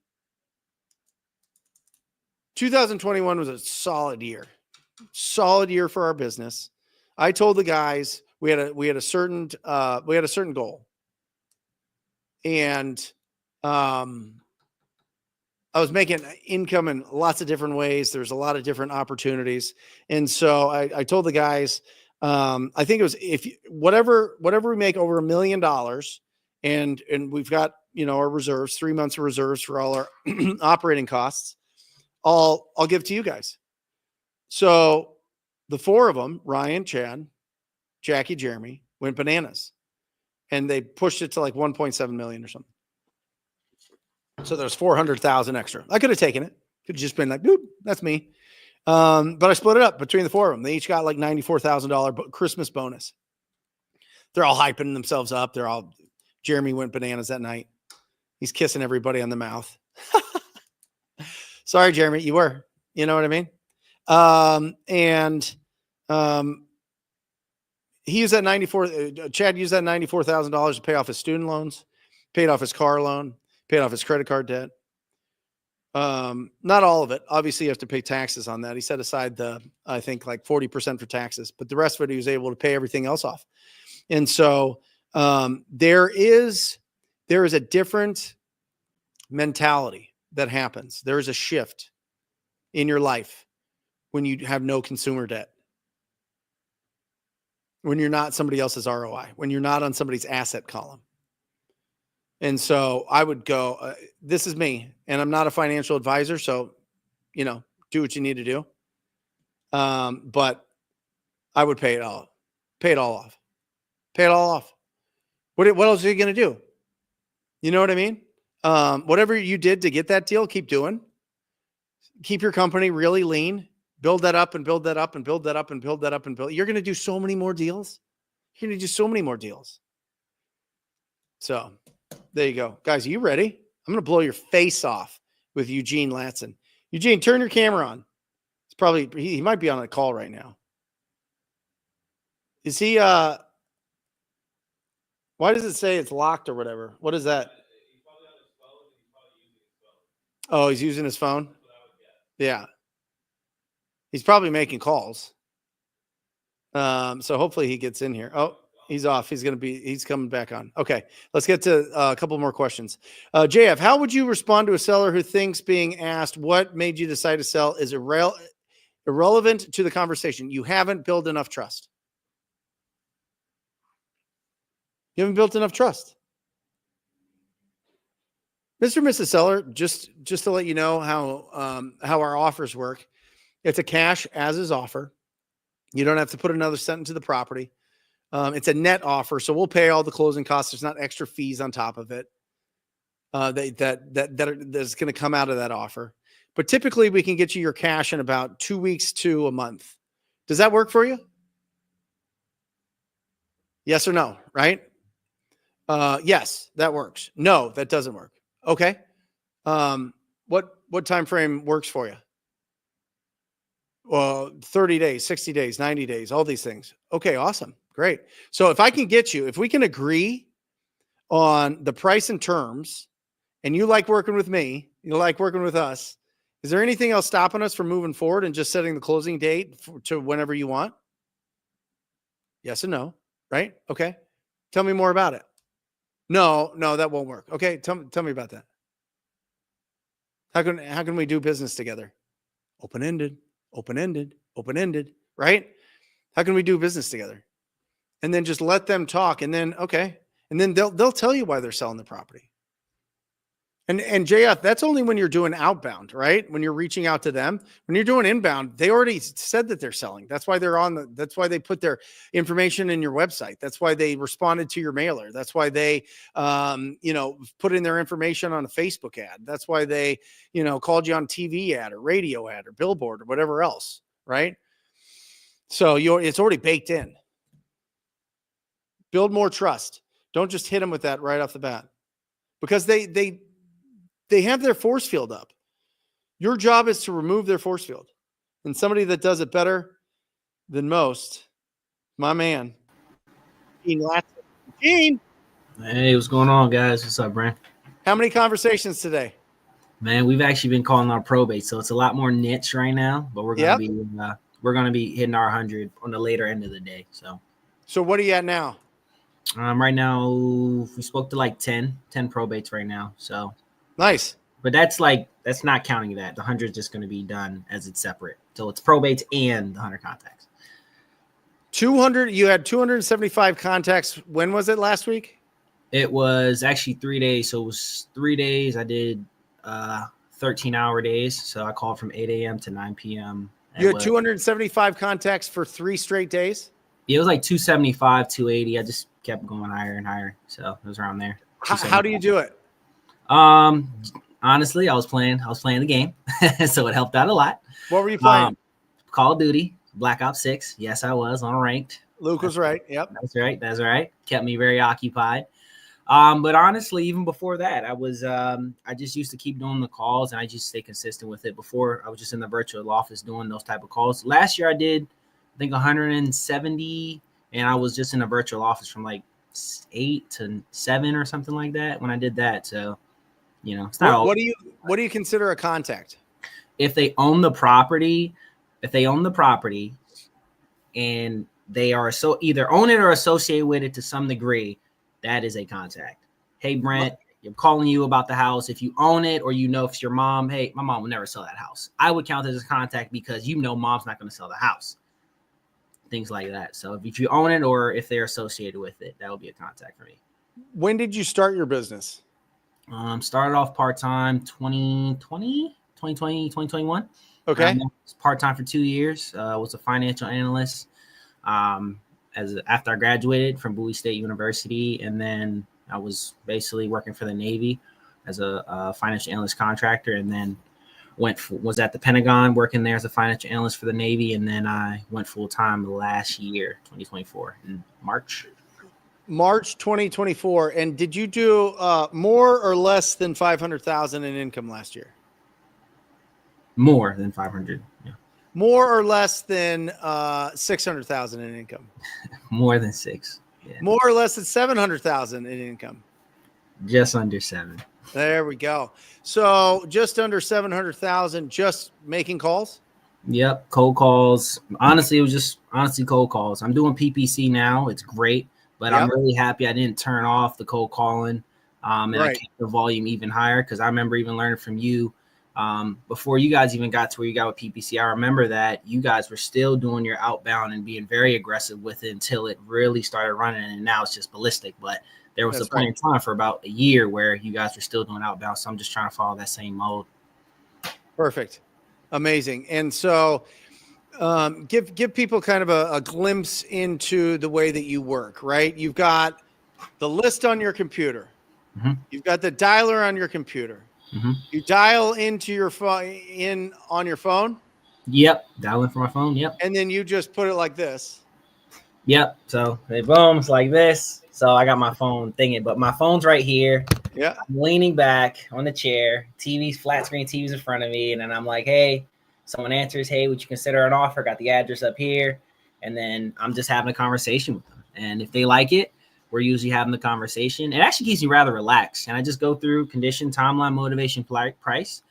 2021 was a solid year. Solid year for our business. I told the guys we had a certain goal. And I was making income in lots of different ways. There's a lot of different opportunities. And so I told the guys, I think it was whatever we make over $1 million, and we've got, our reserves, 3 months of reserves for all our operating costs, I'll give to you guys. So the 4 of them, Ryan, Chad, Jackie, Jeremy, went bananas, and they pushed it to like 1.7 million or something. So there's 400,000 extra. I could have taken it. Could have just been like, boop, that's me. But I split it up between the 4 of them. They each got like $94,000 Christmas bonus. They're all hyping themselves up. Jeremy went bananas that night. He's kissing everybody on the mouth. Sorry, Jeremy, you were, you know what I mean? He used that Chad used that $94,000 to pay off his student loans, paid off his car loan, paid off his credit card debt. Not all of it. Obviously, you have to pay taxes on that. He set aside I think like 40% for taxes, but the rest of it, he was able to pay everything else off. And so there is a different mentality that happens. There is a shift in your life when you have no consumer debt. when you're not somebody else's ROI, when you're not on somebody's asset column. And so I would go, this is me, and I'm not a financial advisor. So, do what you need to do. But I would pay it all off. Pay it all off. What else are you going to do? You know what I mean? Whatever you did to get that deal, keep doing. Keep your company really lean. Build that up and build that up and build that up and build that up and build. You're going to do so many more deals. You're going to do so many more deals. So there you go. Guys, are you ready? I'm going to blow your face off with Eugene Latson. Eugene, turn your camera on. It's probably, he might be on a call right now. Is he, why does it say it's locked or whatever? What is that? Oh, he's using his phone? Yeah. He's probably making calls. So hopefully he gets in here. Oh, he's off. He's coming back on. Okay. Let's get to a couple more questions. JF, how would you respond to a seller who thinks being asked what made you decide to sell is irrelevant to the conversation? You haven't built enough trust. You haven't built enough trust. Mr. and Mrs. Seller, just to let you know how our offers work. It's a cash as is offer. You don't have to put another cent into the property. It's a net offer, so we'll pay all the closing costs. There's not extra fees on top of it that's going to come out of that offer. But typically, we can get you your cash in about 2 weeks to a month. Does that work for you? Yes or no? Right? Yes, that works. No, that doesn't work. Okay. What time frame works for you? Well, 30 days, 60 days, 90 days, all these things. Okay, awesome. Great. So if we can agree on the price and terms, and you like working with me, you like working with us, is there anything else stopping us from moving forward and just setting the closing date to whenever you want? Yes and no, right? Okay. Tell me more about it. No, that won't work. Okay. Tell me about that. How can we do business together? Open-ended, right? How can we do business together? And then just let them talk. And then, okay. And then they'll tell you why they're selling the property. And JF, that's only when you're doing outbound, right? When you're reaching out to them. When you're doing inbound, they already said that they're selling. That's why that's why they put their information in your website. That's why they responded to your mailer. That's why they, put in their information on a Facebook ad. That's why they, called you on TV ad or radio ad or billboard or whatever else, right? So it's already baked in. Build more trust. Don't just hit them with that right off the bat, because they have their force field up. Your job is to remove their force field. And somebody that does it better than most, my man, Eugene Latson. Eugene! Hey, what's going on, guys? What's up, Brent? How many conversations today? Man, we've actually been calling our probate, so it's a lot more niche right now, but we're gonna be hitting our 100 on the later end of the day. So what are you at now? Right now we spoke to like 10 probates right now. So nice. But that's not counting that. The 100 is just going to be done as it's separate. So it's probates and the 100 contacts. 200. You had 275 contacts. When was it last week? It was actually 3 days. So it was 3 days. I did 13-hour days. So I called from 8 a.m. to 9 p.m. You had 275 contacts for 3 straight days? Yeah, it was like 275, 280. I just kept going higher and higher. So it was around there. How do you do it? Honestly, I was playing the game, so it helped out a lot. What were you playing? Call of Duty, Black Ops 6. Yes, I was on ranked. Luke was right. Yep. That's right. Kept me very occupied. But honestly, even before that, I just used to keep doing the calls, and I just stay consistent with it. Before, I was just in the virtual office doing those type of calls. Last year I did, I think, 170, and I was just in a virtual office from like 8 to 7 or something like that when I did that. So, it's not what do you consider a contact? If they own the property, and they are either own it or associated with it to some degree, that is a contact. Hey, Brent, I'm calling you about the house. If you own it, or if it's your mom, hey, my mom will never sell that house. I would count it as a contact because mom's not going to sell the house. things like that. So if you own it or if they're associated with it, that will be a contact for me. When did you start your business? Started off part-time 2021. Okay. Part-time for 2 years. Was a financial analyst after I graduated from Bowie State University. And then I was basically working for the Navy as a financial analyst contractor, and then was at the Pentagon working there as a financial analyst for the Navy. And then I went full-time last year, 2024, in March 2024. And did you do more or less than 500,000 in income last year? More than 500. Yeah. More or less than 600,000 in income? More than 6. Yeah. More or less than 700,000 in income? Just under 7. There we go. So just under 700,000, just making calls? Yep. Cold calls. Honestly, it was just cold calls. I'm doing PPC now. It's great, but I'm really happy I didn't turn off the cold calling. And I kept the volume even higher, because I remember even learning from you before you guys even got to where you got with PPC. I remember that you guys were still doing your outbound and being very aggressive with it until it really started running, and now it's just ballistic. But there was a point in time for about a year where you guys were still doing outbound. So I'm just trying to follow that same mode. Perfect. Amazing. And so give people kind of a glimpse into the way that you work, right? You've got the list on your computer. Mm-hmm. You've got the dialer on your computer. Mm-hmm. You dial into your phone on your phone. Yep. Dial in for my phone. Yep. And then you just put it like this. Yep. So boom, it's like this. So I got my phone thinking, but my phone's right here. Yeah. I'm leaning back on the chair. Flat screen TV's in front of me. And then I'm like, hey, someone answers, hey, would you consider an offer? Got the address up here. And then I'm just having a conversation with them. And if they like it, we're usually having the conversation. It actually keeps me rather relaxed. And I just go through condition, timeline, motivation, price.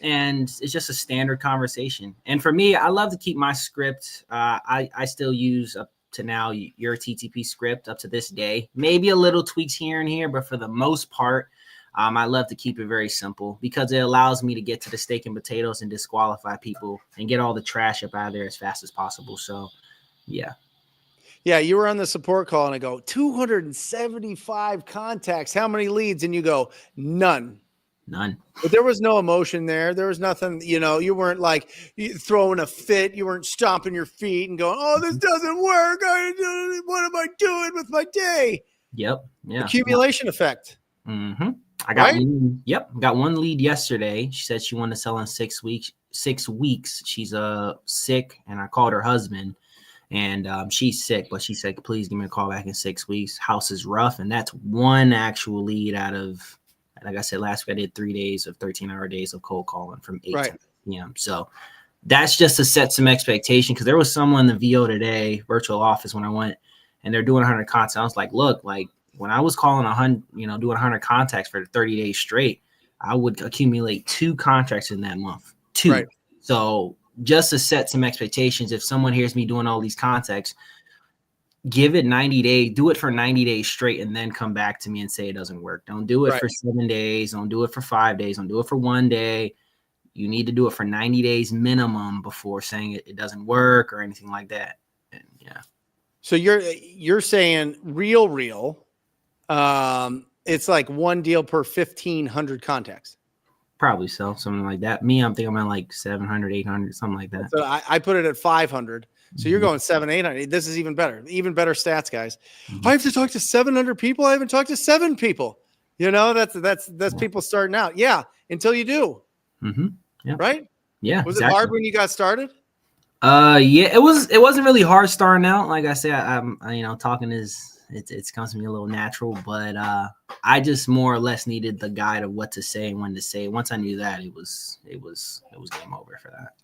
And it's just a standard conversation. And for me, I love to keep my script. I still use up to now your TTP script up to this day, maybe a little tweaks here and here, but for the most part, I love to keep it very simple, because it allows me to get to the steak and potatoes and disqualify people and get all the trash up out of there as fast as possible. So yeah. Yeah, you were on the support call and I go, 275 contacts. How many leads? And you go, none. But there was no emotion there. There was nothing, you weren't like throwing a fit. You weren't stomping your feet and going, oh, this doesn't work. What am I doing with my day? Yep. Yeah. Accumulation effect. Mm-hmm. I got got one lead yesterday. She said she wanted to sell in 6 weeks. 6 weeks. She's sick, and I called her husband, and she's sick, but she said, please give me a call back in 6 weeks. House is rough, and that's one actual lead out of, like I said, last week I did 3 days of 13-hour days of cold calling from 8 to p.m. So that's just to set some expectation, because there was someone in the VO today, virtual office, when I went, and they're doing 100 contacts. I was like, look, like when I was calling 100, doing 100 contacts for 30 days straight, I would accumulate 2 contracts in that month. 2. Right. So just to set some expectations, if someone hears me doing all these contacts, give it 90 days, do it for 90 days straight, and then come back to me and say it doesn't work. Don't do it for 7 days. Don't do it for 5 days. Don't do it for 1 day. You need to do it for 90 days minimum before saying it doesn't work or anything like that. And yeah. So you're saying real, it's like one deal per 1,500 contacts. Probably so, something like that. Me, I'm thinking I'm like 700, 800, something like that. So I put it at 500. So you're going 700, 800. This is even better stats, guys. I have to talk to 700 people. I haven't talked to 7 people. That's people starting out. Yeah. Until you do. Mm-hmm. Yeah. Right. Yeah. Was it hard when you got started? Yeah, it wasn't really hard starting out. Like I said, I'm talking it comes to me a little natural, but I just more or less needed the guide of what to say and when to say. Once I knew that, it was game over for that.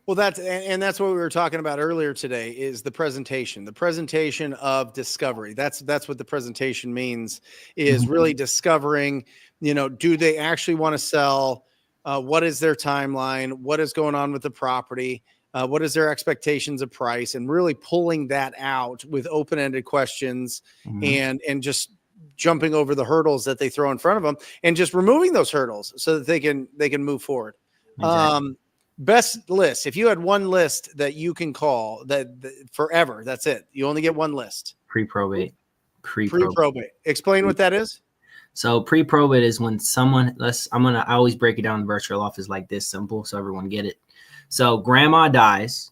Well, that's what we were talking about earlier today, is the presentation of discovery. That's what the presentation means, is really discovering, do they actually want to sell? What is their timeline? What is going on with the property? What is their expectations of price? And really pulling that out with open-ended questions and just jumping over the hurdles that they throw in front of them and just removing those hurdles so that they can move forward. Exactly. best list. If you had one list that you can call that forever, that's it. You only get one list. Pre-probate. Pre-probate. Explain what that is. So pre-probate is when someone, I always break it down in virtual office like this, simple, so everyone get it. So grandma dies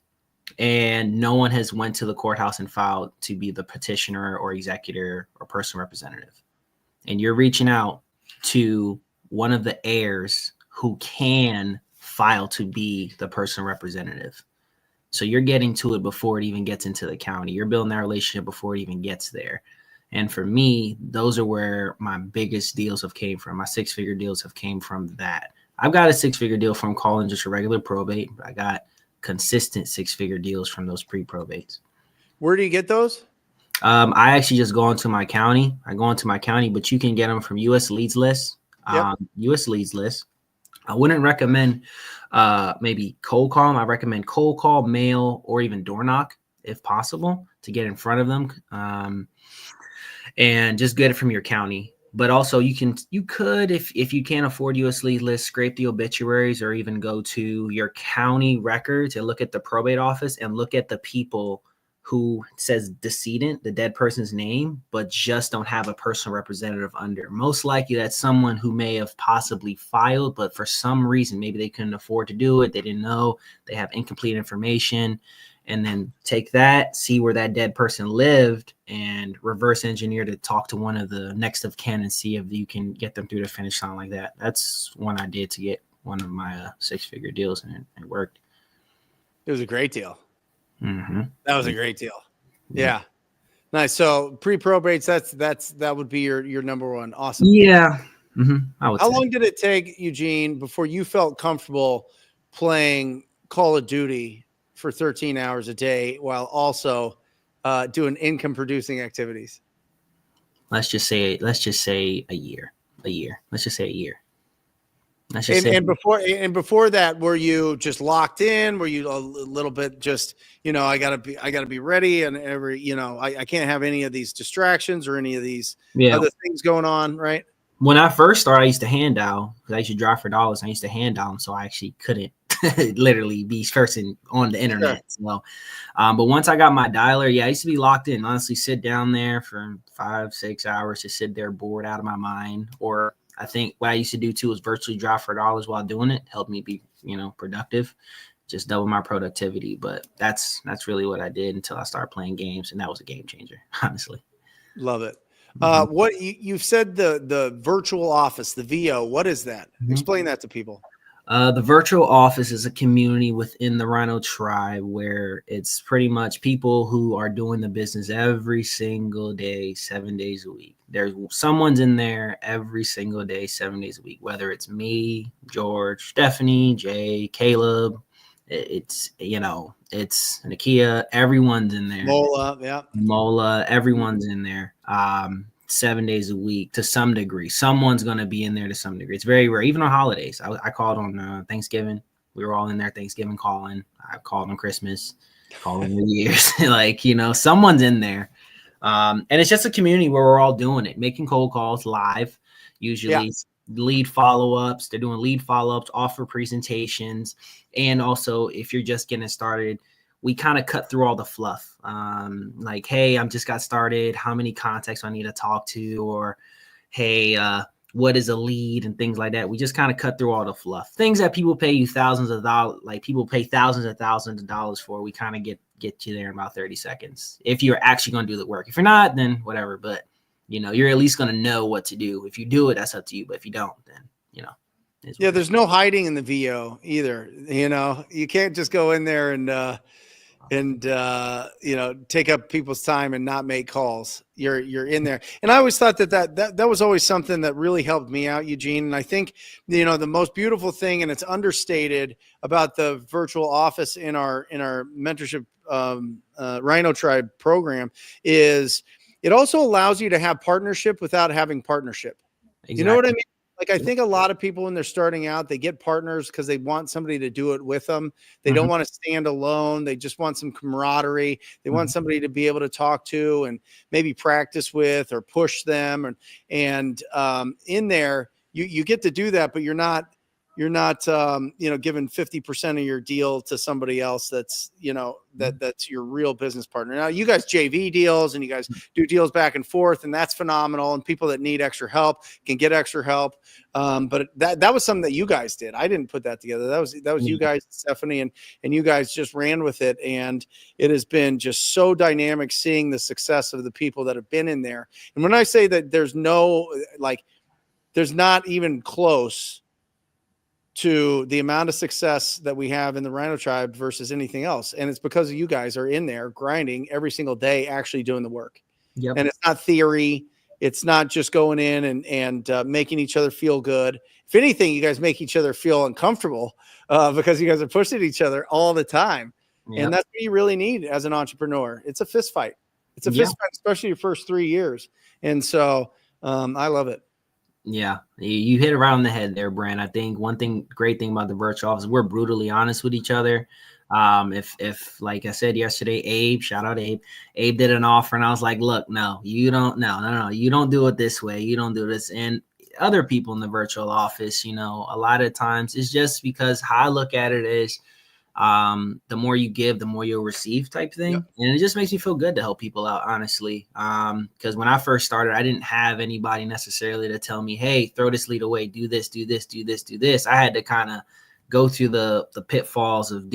and no one has went to the courthouse and filed to be the petitioner or executor or personal representative. And you're reaching out to one of the heirs who can file to be the personal representative. So you're getting to it before it even gets into the county. You're building that relationship before it even gets there. And for me, those are where my biggest deals have came from. My 6-figure deals have came from that. I've got a 6-figure deal from calling just a regular probate. But I got consistent 6-figure deals from those pre-probates. Where do you get those? I actually just go into my county. But you can get them from U.S. Leads List. U.S. Leads List. I wouldn't recommend maybe cold call them. I recommend cold call, mail, or even door knock if possible to get in front of them. And just get it from your county. But also you could, if you can't afford U.S. Lead List, scrape the obituaries or even go to your county records and look at the probate office and look at the people who says decedent, the dead person's name, but just don't have a personal representative under. Most likely that's someone who may have possibly filed, but for some reason, maybe they couldn't afford to do it. They didn't know, they have incomplete information. And then take that, see where that dead person lived, and reverse engineer to talk to one of the next of kin and see if you can get them through the finish line like that. That's one I did to get one of my 6-figure deals, and it worked. It was a great deal. Mm-hmm. That was a great deal. Yeah. Nice. So pre-probates, that would be your number one. Awesome. Yeah. Mm-hmm. How long did it take, Eugene, before you felt comfortable playing Call of Duty for 13 hours a day while also doing income producing activities? Let's just say a year. Let's just say a year. And before that, were you just locked in? Were you a little bit just, I gotta be ready, and I can't have any of these distractions or any of these other things going on, right? When I first started, I used to hand dial because I used to drive for dollars. I used to hand dial them, so I actually couldn't literally be person on the internet. Sure. So, but once I got my dialer, I used to be locked in. Honestly, sit down there for 5-6 hours, just sit there bored out of my mind. Or I think what I used to do too was virtually drive for dollars while doing it. Helped me be, productive, just double my productivity. But that's really what I did until I started playing games, and that was a game changer, honestly. Love it. What you've said the virtual office, the VO, what is that? Explain that to people. The virtual office is a community within the Rhino tribe where it's pretty much people who are doing the business every single day, 7 days a week. Someone's in there every single day, 7 days a week, whether it's me, George, Stephanie, Jay, Caleb, it's Nakia, everyone's in there. Mola, everyone's in there. 7 days a week to some degree. Someone's going to be in there to some degree. It's very rare. Even on holidays. I called on Thanksgiving. We were all in there Thanksgiving calling. I called on Christmas, called on New Year's. Someone's in there. And it's just a community where we're all doing it, making cold calls live, usually lead follow-ups. They're doing lead follow-ups, offer presentations. And also, if you're just getting started, we kind of cut through all the fluff. Like, hey, I'm just got started. How many contacts I need to talk to? Or, hey, what is a lead and things like that. We just kind of cut through all the fluff. Things that people pay you thousands of dollars, like people pay thousands of dollars for. We kind of get you there in about 30 seconds. If you're actually going to do the work. If you're not, then whatever. But, you're at least going to know what to do. If you do it, that's up to you. But if you don't, then, there's no hiding in the VO either. You can't just go in there and take up people's time and not make calls. You're in there. And I always thought that was always something that really helped me out, Eugene. And I think, the most beautiful thing, and it's understated about the virtual office in our mentorship Rhino Tribe program, is it also allows you to have partnership without having partnership. Exactly. You know what I mean? Like, I think a lot of people when they're starting out, they get partners because they want somebody to do it with them. They don't want to stand alone. They just want some camaraderie. They want somebody to be able to talk to and maybe practice with or push them. And in there, you get to do that, but you're not giving 50% of your deal to somebody else that's, that's your real business partner. Now you guys JV deals and you guys do deals back and forth, and that's phenomenal. And people that need extra help can get extra help. But that was something that you guys did. I didn't put that together. That was you guys, Stephanie, and you guys just ran with it. And it has been just so dynamic seeing the success of the people that have been in there. And when I say that there's not even close to the amount of success that we have in the Rhino Tribe versus anything else. And it's because you guys are in there grinding every single day, actually doing the work. Yep. And it's not theory. It's not just going in and making each other feel good. If anything, you guys make each other feel uncomfortable because you guys are pushing each other all the time. Yep. And that's what you really need as an entrepreneur. It's a fist fight. It's a fist fight, especially your first 3 years. And so I love it. Yeah, you hit it right on the head there, Brent. I think great thing about the virtual office, we're brutally honest with each other. If like I said yesterday, Abe, shout out Abe did an offer and I was like, look, no, you don't do it this way. You don't do this. And other people in the virtual office, a lot of times it's just because how I look at it is, the more you give, the more you'll receive type thing. Yep. And it just makes me feel good to help people out, honestly. Because when I first started, I didn't have anybody necessarily to tell me, hey, throw this lead away, do this, do this, do this, do this. I had to kind of go through the pitfalls of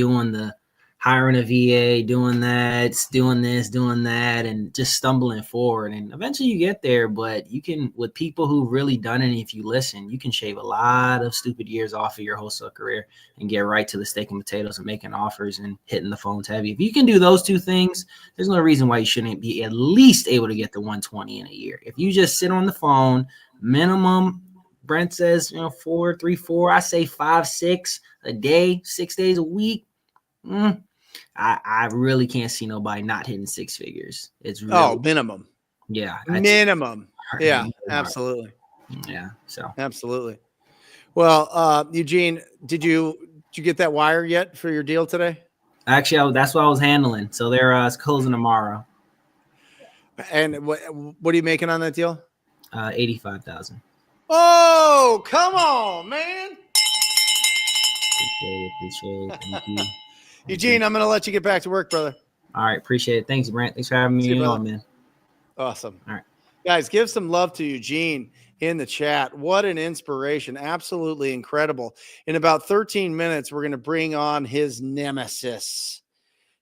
hiring a VA, doing that, doing this, doing that, and just stumbling forward. And eventually you get there, but you can, with people who've really done it, if you listen, you can shave a lot of stupid years off of your wholesale career and get right to the steak and potatoes and making offers and hitting the phones heavy. If you can do those two things, there's no reason why you shouldn't be at least able to get the 120 in a year. If you just sit on the phone, minimum, Brent says, 4, 3, 4, I say 5, 6 a day, 6 days a week. I really can't see nobody not hitting 6 figures. It's really minimum. Yeah. Minimum. Yeah, absolutely. Yeah. So absolutely. Well, Eugene, did you get that wire yet for your deal today? Actually, that's what I was handling. So they're closing tomorrow. And what are you making on that deal? 85,000. Oh, come on, man. Appreciate it. Thank you. Eugene, I'm going to let you get back to work, brother. All right. Appreciate it. Thanks, Brent. Thanks for having me on, man. Awesome. All right. Guys, give some love to Eugene in the chat. What an inspiration. Absolutely incredible. In about 13 minutes, we're going to bring on his nemesis,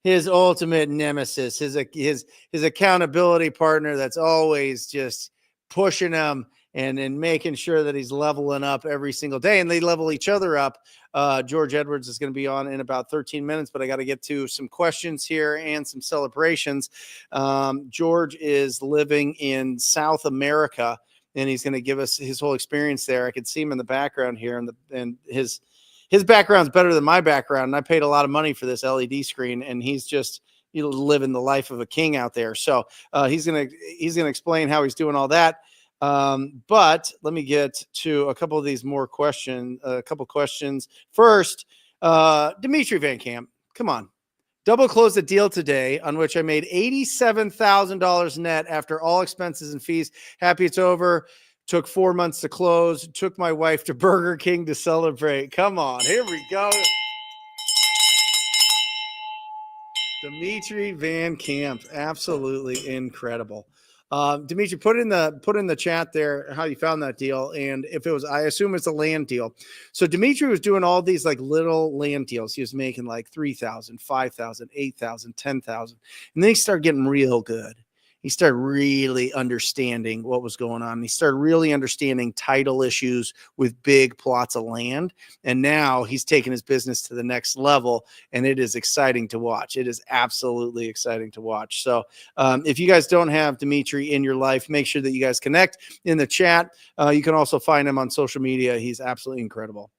his ultimate nemesis, his accountability partner that's always just pushing him and making sure that he's leveling up every single day, and they level each other up. George Edwards is going to be on in about 13 minutes, but I got to get to some questions here and some celebrations. George is living in South America, and he's going to give us his whole experience there. I can see him in the background here, and his background's better than my background, and I paid a lot of money for this LED screen, and he's just living the life of a king out there. So he's gonna explain how he's doing all that. But let me get to a couple of these more questions. First, Dimitri Van Camp, come on. Double closed a deal today on which I made $87,000 net after all expenses and fees. Happy it's over. Took 4 months to close. Took my wife to Burger King to celebrate. Come on. Here we go. Dimitri Van Camp. Absolutely incredible. Dimitri, put in the chat there how you found that deal, and if it was, I assume it's a land deal. So Dimitri was doing all these like little land deals. He was making like 3,000, 5,000, 8,000, 10,000, and then he started getting real good. He started really understanding what was going on. He started really understanding title issues with big plots of land. And now he's taken his business to the next level, and it is exciting to watch. It is absolutely exciting to watch. So if you guys don't have Dimitri in your life, make sure that you guys connect in the chat. You can also find him on social media. He's absolutely incredible.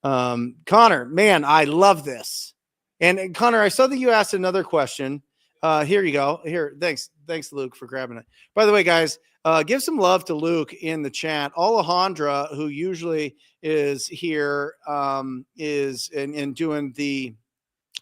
Connor, man, I love this. And Connor, I saw that you asked another question. Here you go. Here, thanks, Luke, for grabbing it. By the way, guys, give some love to Luke in the chat. Alejandra, who usually is here, is doing the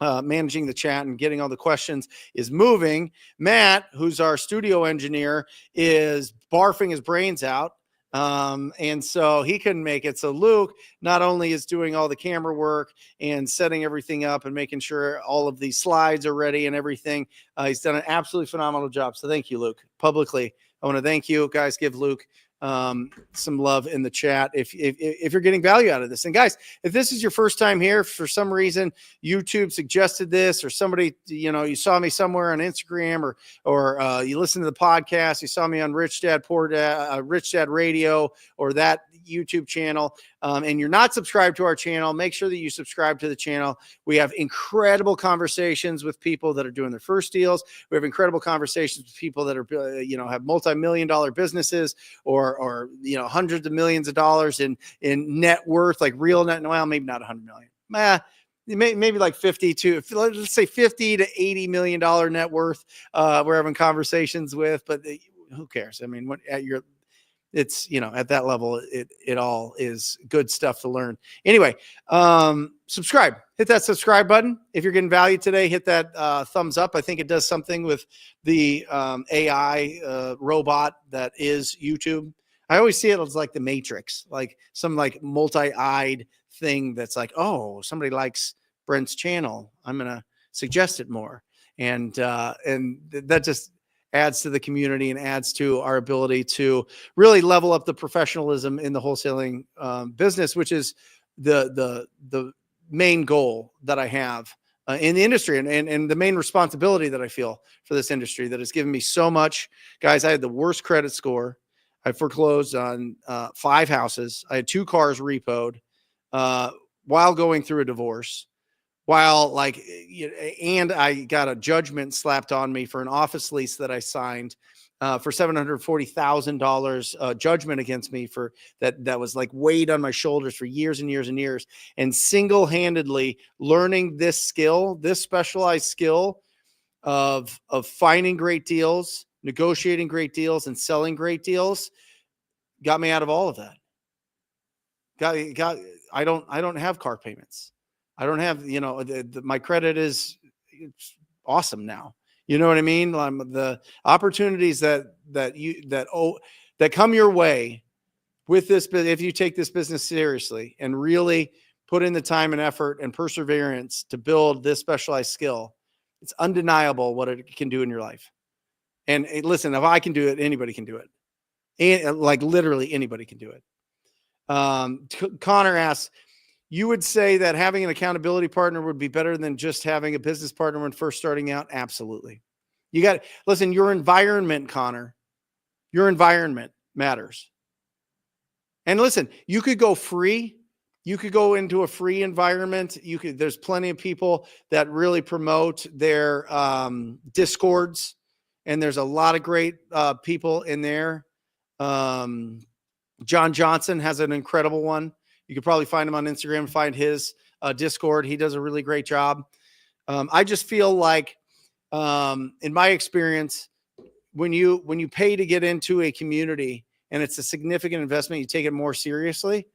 managing the chat and getting all the questions, is moving. Matt, who's our studio engineer, is barfing his brains out. And so he couldn't make it. So Luke not only is doing all the camera work and setting everything up and making sure all of these slides are ready and everything, he's done an absolutely phenomenal job. So thank you, Luke. Publicly, I want to thank you guys. Give Luke some love in the chat if you're getting value out of this. And guys, if this is your first time here, for some reason YouTube suggested this, or somebody, you saw me somewhere on Instagram, or you listen to the podcast, you saw me on Rich Dad Poor Dad, Rich Dad Radio, or that YouTube channel, and you're not subscribed to our channel, make sure that you subscribe to the channel. We have incredible conversations with people that are doing their first deals. We have incredible conversations with people that are, have multi-million-dollar businesses, or hundreds of millions of dollars in net worth, like real net. Well, maybe not 100 million. Maybe like 50 to, let's say 50 to 80 million dollar net worth. We're having conversations with, but who cares? I mean, it's, at that level, it all is good stuff to learn. Anyway, subscribe, hit that subscribe button. If you're getting value today, hit that thumbs up. I think it does something with the AI robot that is YouTube. I always see it as like the Matrix, like some like multi-eyed thing that's like, oh, somebody likes Brent's channel, I'm going to suggest it more. And that just adds to the community and adds to our ability to really level up the professionalism in the wholesaling business, which is the main goal that I have in the industry, and the main responsibility that I feel for this industry that has given me so much. Guys, I had the worst credit score. I foreclosed on 5 houses. I had 2 cars repoed while going through a divorce. And I got a judgment slapped on me for an office lease that I signed for $740,000 judgment against me for that was like weighed on my shoulders for years and years and years. And single-handedly learning this skill, this specialized skill of finding great deals, negotiating great deals, and selling great deals got me out of all of that. I don't have car payments. I don't have, my credit is it's awesome now. You know what I mean? The opportunities that come your way with this, if you take this business seriously and really put in the time and effort and perseverance to build this specialized skill, it's undeniable what it can do in your life. And listen, if I can do it, anybody can do it. And like literally anybody can do it. Connor asks, you would say that having an accountability partner would be better than just having a business partner when first starting out? Absolutely. Listen, your environment, Connor, your environment matters. And listen, you could go free. You could go into a free environment. There's plenty of people that really promote their Discords, and there's a lot of great people in there. John Johnson has an incredible one. You could probably find him on Instagram, find his Discord. He does a really great job. I just feel like, in my experience, when you pay to get into a community and it's a significant investment, you take it more seriously.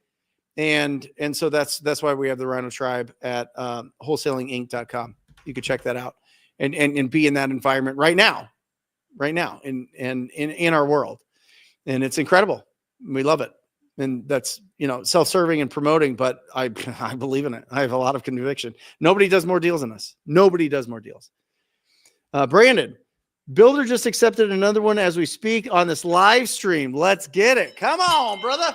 And so that's why we have the Rhino Tribe at wholesalinginc.com. You could check that out and be in that environment right now in our world. And it's incredible. We love it. And that's, self-serving and promoting, but I believe in it. I have a lot of conviction. Nobody does more deals than us. Nobody does more deals. Brandon, Builder just accepted another one as we speak on this live stream. Let's get it. Come on, brother.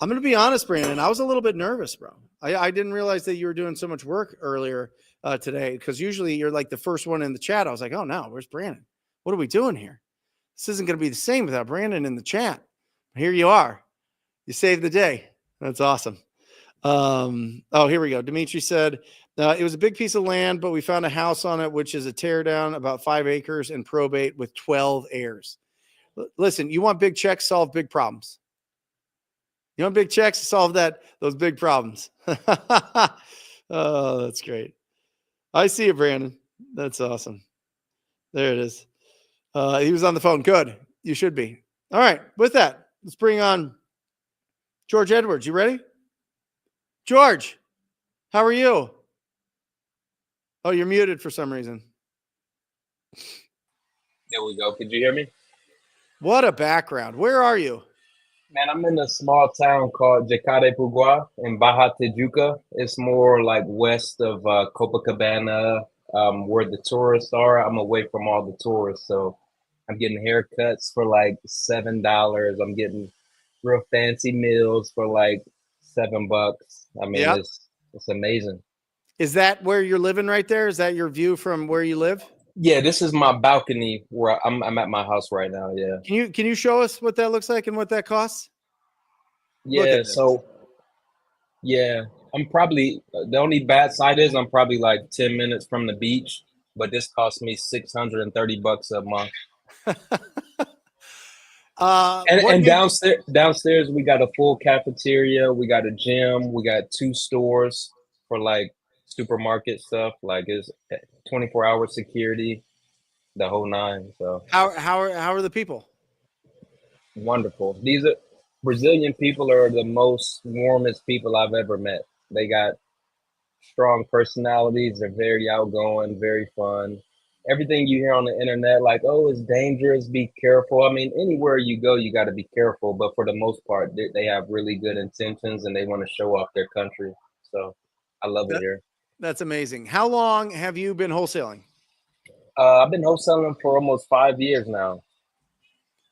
I'm going to be honest, Brandon. I was a little bit nervous, bro. I didn't realize that you were doing so much work earlier today, because usually you're like the first one in the chat. I was like, oh no, where's Brandon? What are we doing here? This isn't going to be the same without Brandon in the chat. Here you are. You saved the day. That's awesome. Oh, here we go. Dimitri said, it was a big piece of land, but we found a house on it, which is a tear down, about 5 acres and probate with 12 heirs. Listen, you want big checks, solve big problems. You want big checks to solve those big problems. Oh, that's great. I see it, Brandon. That's awesome. There it is. He was on the phone. Good. You should be. All right. With that, let's bring on George Edwards. You ready? George, how are you? Oh, you're muted for some reason. There we go. Could you hear me? What a background. Where are you? Man, I'm in a small town called Jacare in Baja Tijuca. It's more like west of Copacabana, where the tourists are. I'm away from all the tourists, so I'm getting haircuts for like $7. I'm getting real fancy meals for like $7. I mean, Yep. it's amazing. Is that where you're living right there? Is that your view from where you live? Yeah, this is my balcony where I'm at my house right now. Yeah. Can you show us what that looks like and what that costs? Look Yeah, at this. so yeah, I'm probably the only bad side is I'm probably like 10 minutes from the beach, but this cost me $630 a month. What And made downstairs we got a full cafeteria, we got a gym, we got 2 stores for like supermarket stuff, like it's 24-hour security, the whole nine. So how are the people? wonderful. These are Brazilian people are the most warmest people I've ever met. They got strong personalities. They're very outgoing, very fun. Everything you hear on the internet, like, oh, it's dangerous, be careful. I mean, anywhere you go, you got to be careful. But for the most part, they have really good intentions and they want to show off their country. So I love it That, here. that's amazing. How long have you been wholesaling? I've been wholesaling for almost 5 years now.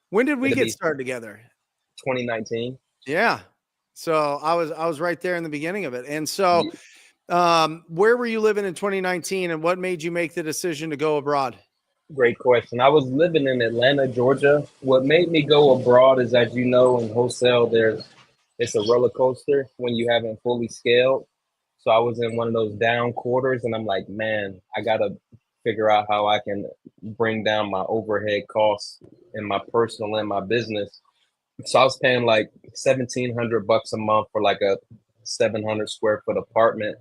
When did we It'll get be started together? 2019. Yeah. So I was right there in the beginning of it. And so Yeah. where were you living in 2019 and what made you make the decision to go abroad? Great question. I was living in Atlanta, Georgia. What made me go abroad is, as you know, in wholesale, it's a roller coaster when you haven't fully scaled. So I was in one of those down quarters, and I'm like, man, I gotta figure out how I can bring down my overhead costs in my personal and my business. So I was paying like $1,700 a month for like a 700 square foot apartment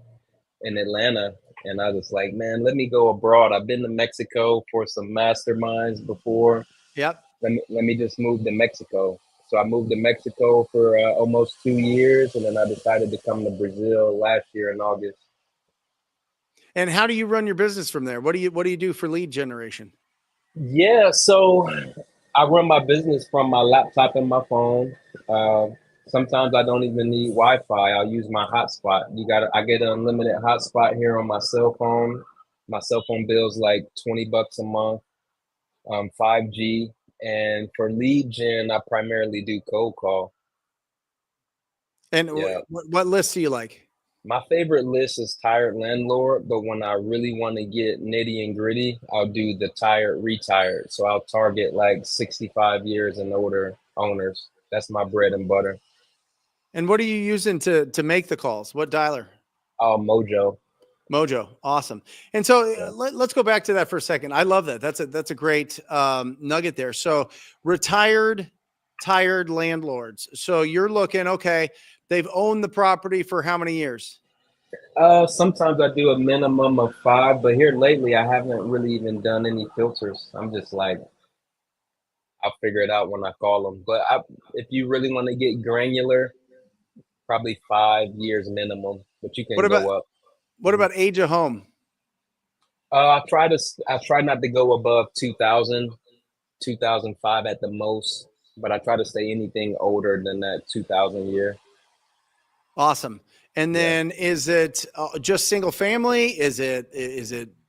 in Atlanta. And I was like, man, let me go abroad. I've been to Mexico for some masterminds before. Yep. Let me just move to Mexico. So I moved to Mexico for almost 2 years, and then I decided to come to Brazil last year in August. And how do you run your business from there? What do you do for lead generation? Yeah, so I run my business from my laptop and my phone. Uh, Sometimes I don't even need Wi-Fi. I'll use my hotspot. I get an unlimited hotspot here on my cell phone. My cell phone bill's like $20 a month, 5G. And for lead gen, I primarily do cold call. And Yeah. what lists do you like? My favorite list is tired landlord, but when I really want to get nitty and gritty, I'll do the tired retired. So I'll target like 65 years and older owners. That's my bread and butter. And what are you using to make the calls? What dialer? Mojo. Mojo. Awesome. And so Yeah. let's go back to that for a second. I love that. That's a great nugget there. So tired landlords. So you're looking, okay, they've owned the property for how many years? Sometimes I do a minimum of 5, but here lately I haven't really even done any filters. I'm just like, I'll figure it out when I call them. But if you really want to get granular, probably 5 years minimum, but you What can about go up. what about age of home? I try not to go above 2000, 2005 at the most, but I try to stay anything older than that 2000 year. Awesome. And Yeah. then is it just single family? Is it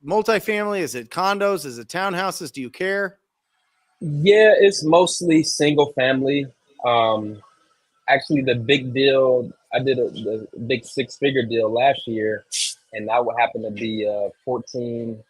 multifamily? Is it condos? Is it townhouses? Do you care? Yeah, it's mostly single family. Actually, the big deal, I did the big 6-figure deal last year, and that would happen to be 14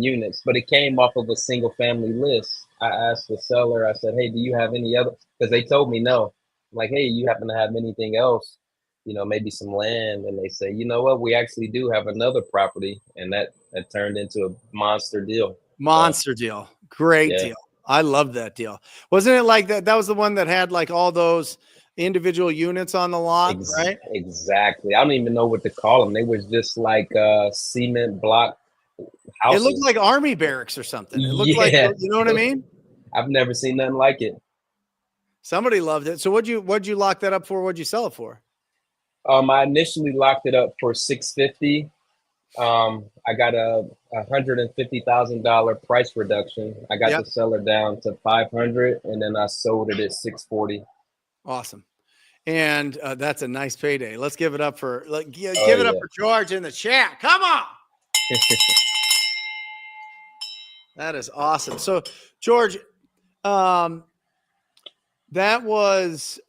units, but it came off of a single family list. I asked the seller, I said, hey, do you have any other? Because they told me no. I'm like, hey, you happen to have anything else? Maybe some land. And they say, you know what? We actually do have another property. And that turned into a monster deal. Monster deal. Great Yeah. deal. I love that deal. Wasn't it like that? That was the one that had like all those individual units on the lot, right? Exactly. I don't even know what to call them. They was just like cement block It looked houses. like army barracks or something. It looked like, Yeah. you know what I mean? I've never seen nothing like it. Somebody loved it. So what'd you lock that up for? What'd you sell it for? I initially locked it up for 650, I got a $150,000 price reduction. I got Yep. the seller down to 500, and then I sold it at 640. Awesome. And that's a nice payday. Let's give it up for give Oh it up yeah. for George in the chat. Come on. That is awesome. So, George, that was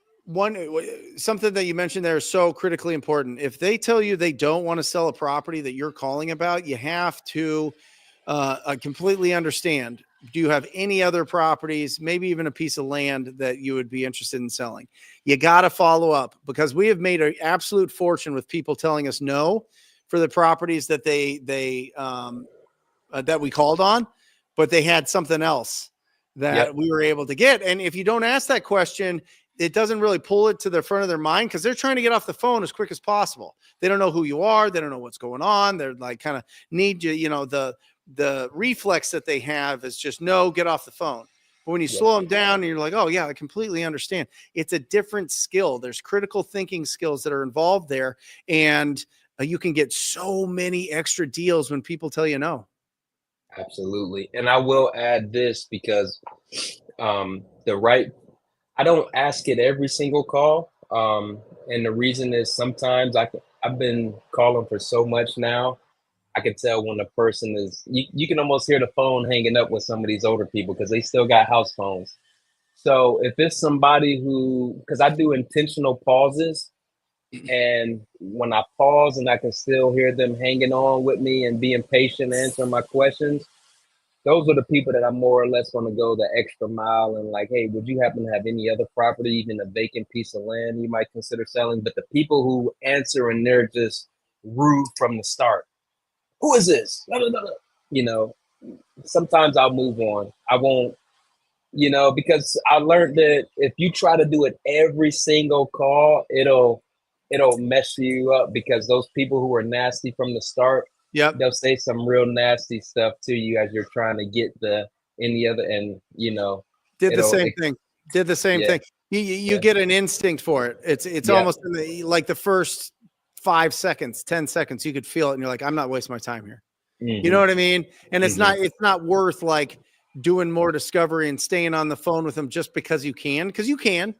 something that you mentioned there is so critically important. If they tell you they don't want to sell a property that you're calling about, you have to completely understand. Do you have any other properties, maybe even a piece of land that you would be interested in selling? You got to follow up, because we have made an absolute fortune with people telling us no for the properties that that we called on, but they had something else that Yep. we were able to get. And if you don't ask that question, it doesn't really pull it to the front of their mind, because they're trying to get off the phone as quick as possible. They don't know who you are. They don't know what's going on. They're like kind of need you, the reflex that they have is just no, get off the phone. But when you slow them down and you're like, oh yeah, I completely understand. It's a different skill. There's critical thinking skills that are involved there. And you can get so many extra deals when people tell you no. Absolutely. And I will add this because I don't ask it every single call. And the reason is sometimes I've been calling for so much now. I can tell when a person is, you can almost hear the phone hanging up with some of these older people because they still got house phones. So if it's somebody who, because I do intentional pauses, and when I pause and I can still hear them hanging on with me and being patient, answering my questions, those are the people that I'm more or less going to go the extra mile and like, hey, would you happen to have any other property, even a vacant piece of land you might consider selling? But the people who answer and they're just rude from the start, who is this? Blah, blah, blah, blah. You know, sometimes I'll move on. I won't, because I learned that if you try to do it every single call, it'll mess you up, because those people who are nasty from the start, Yep. they'll say some real nasty stuff to you as you're trying to get any other, and Did the it'll same thing. Did the same yeah, thing. You yeah, get an instinct for it. It's yeah. almost in like the first 5 seconds, 10 seconds, you could feel it, and you're like, I'm not wasting my time here. You know Mm-hmm, what I mean? And it's mm-hmm. not worth like doing more discovery and staying on the phone with them just because you can, because you can.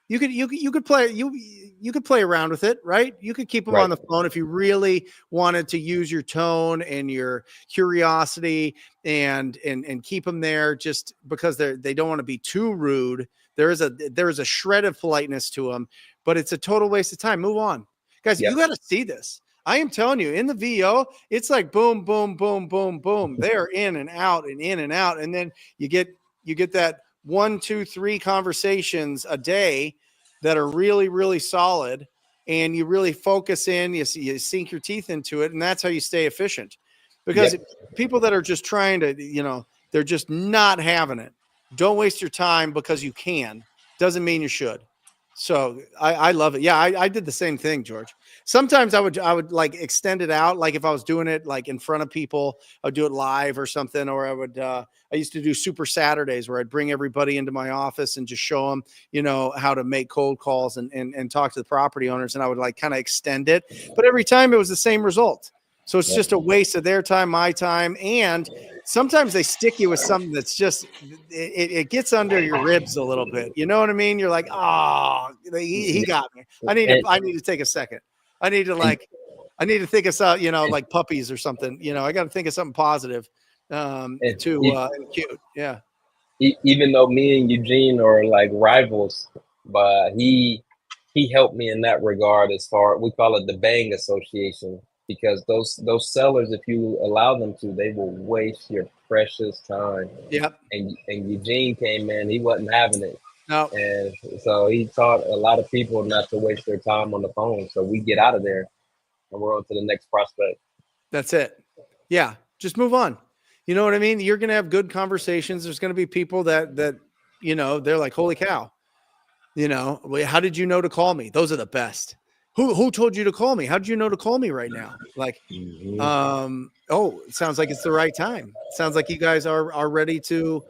You could play around with it, right? You could keep them on Right. the phone if you really wanted to use your tone and your curiosity and keep them there, just because they don't want to be too rude. There is a shred of politeness to them, but it's a total waste of time. Move on. Guys, you Yep. got to see this. I am telling you, in the VO, it's like boom, boom, boom, boom, boom. They're in and out and in and out. And then you get that 1, 2, 3 conversations a day that are really, really solid. And you really focus in, you sink your teeth into it. And that's how you stay efficient. Because Yep. people that are just trying to, they're just not having it. Don't waste your time because you can. Doesn't mean you should. So I love it. Yeah, I did the same thing, George. Sometimes I would like extend it out. Like if I was doing it like in front of people, I would do it live or something. Or I used to do Super Saturdays where I'd bring everybody into my office and just show them, how to make cold calls and talk to the property owners. And I would like kind of extend it, but every time it was the same result. So it's just a waste of their time, my time. And sometimes they stick you with something that's just, it gets under your ribs a little bit. You know what I mean? You're like, oh, he got me. I need to take a second. I need to think of something, like puppies or something, I got to think of something positive, and cute. Yeah. Even though me and Eugene are like rivals, but he helped me in that regard. As far, we call it the Bang Association, because those sellers, if you allow them to, they will waste your precious time. Yep. And Eugene came in, he wasn't having it. No. And so he taught a lot of people not to waste their time on the phone. So we get out of there and we're on to the next prospect. That's it. Yeah. Just move on. You know what I mean? You're going to have good conversations. There's going to be people that, they're like, holy cow, how did you know to call me? Those are the best. Who told you to call me? How did you know to call me right now? Like, oh, it sounds like it's the right time. It sounds like you guys are ready to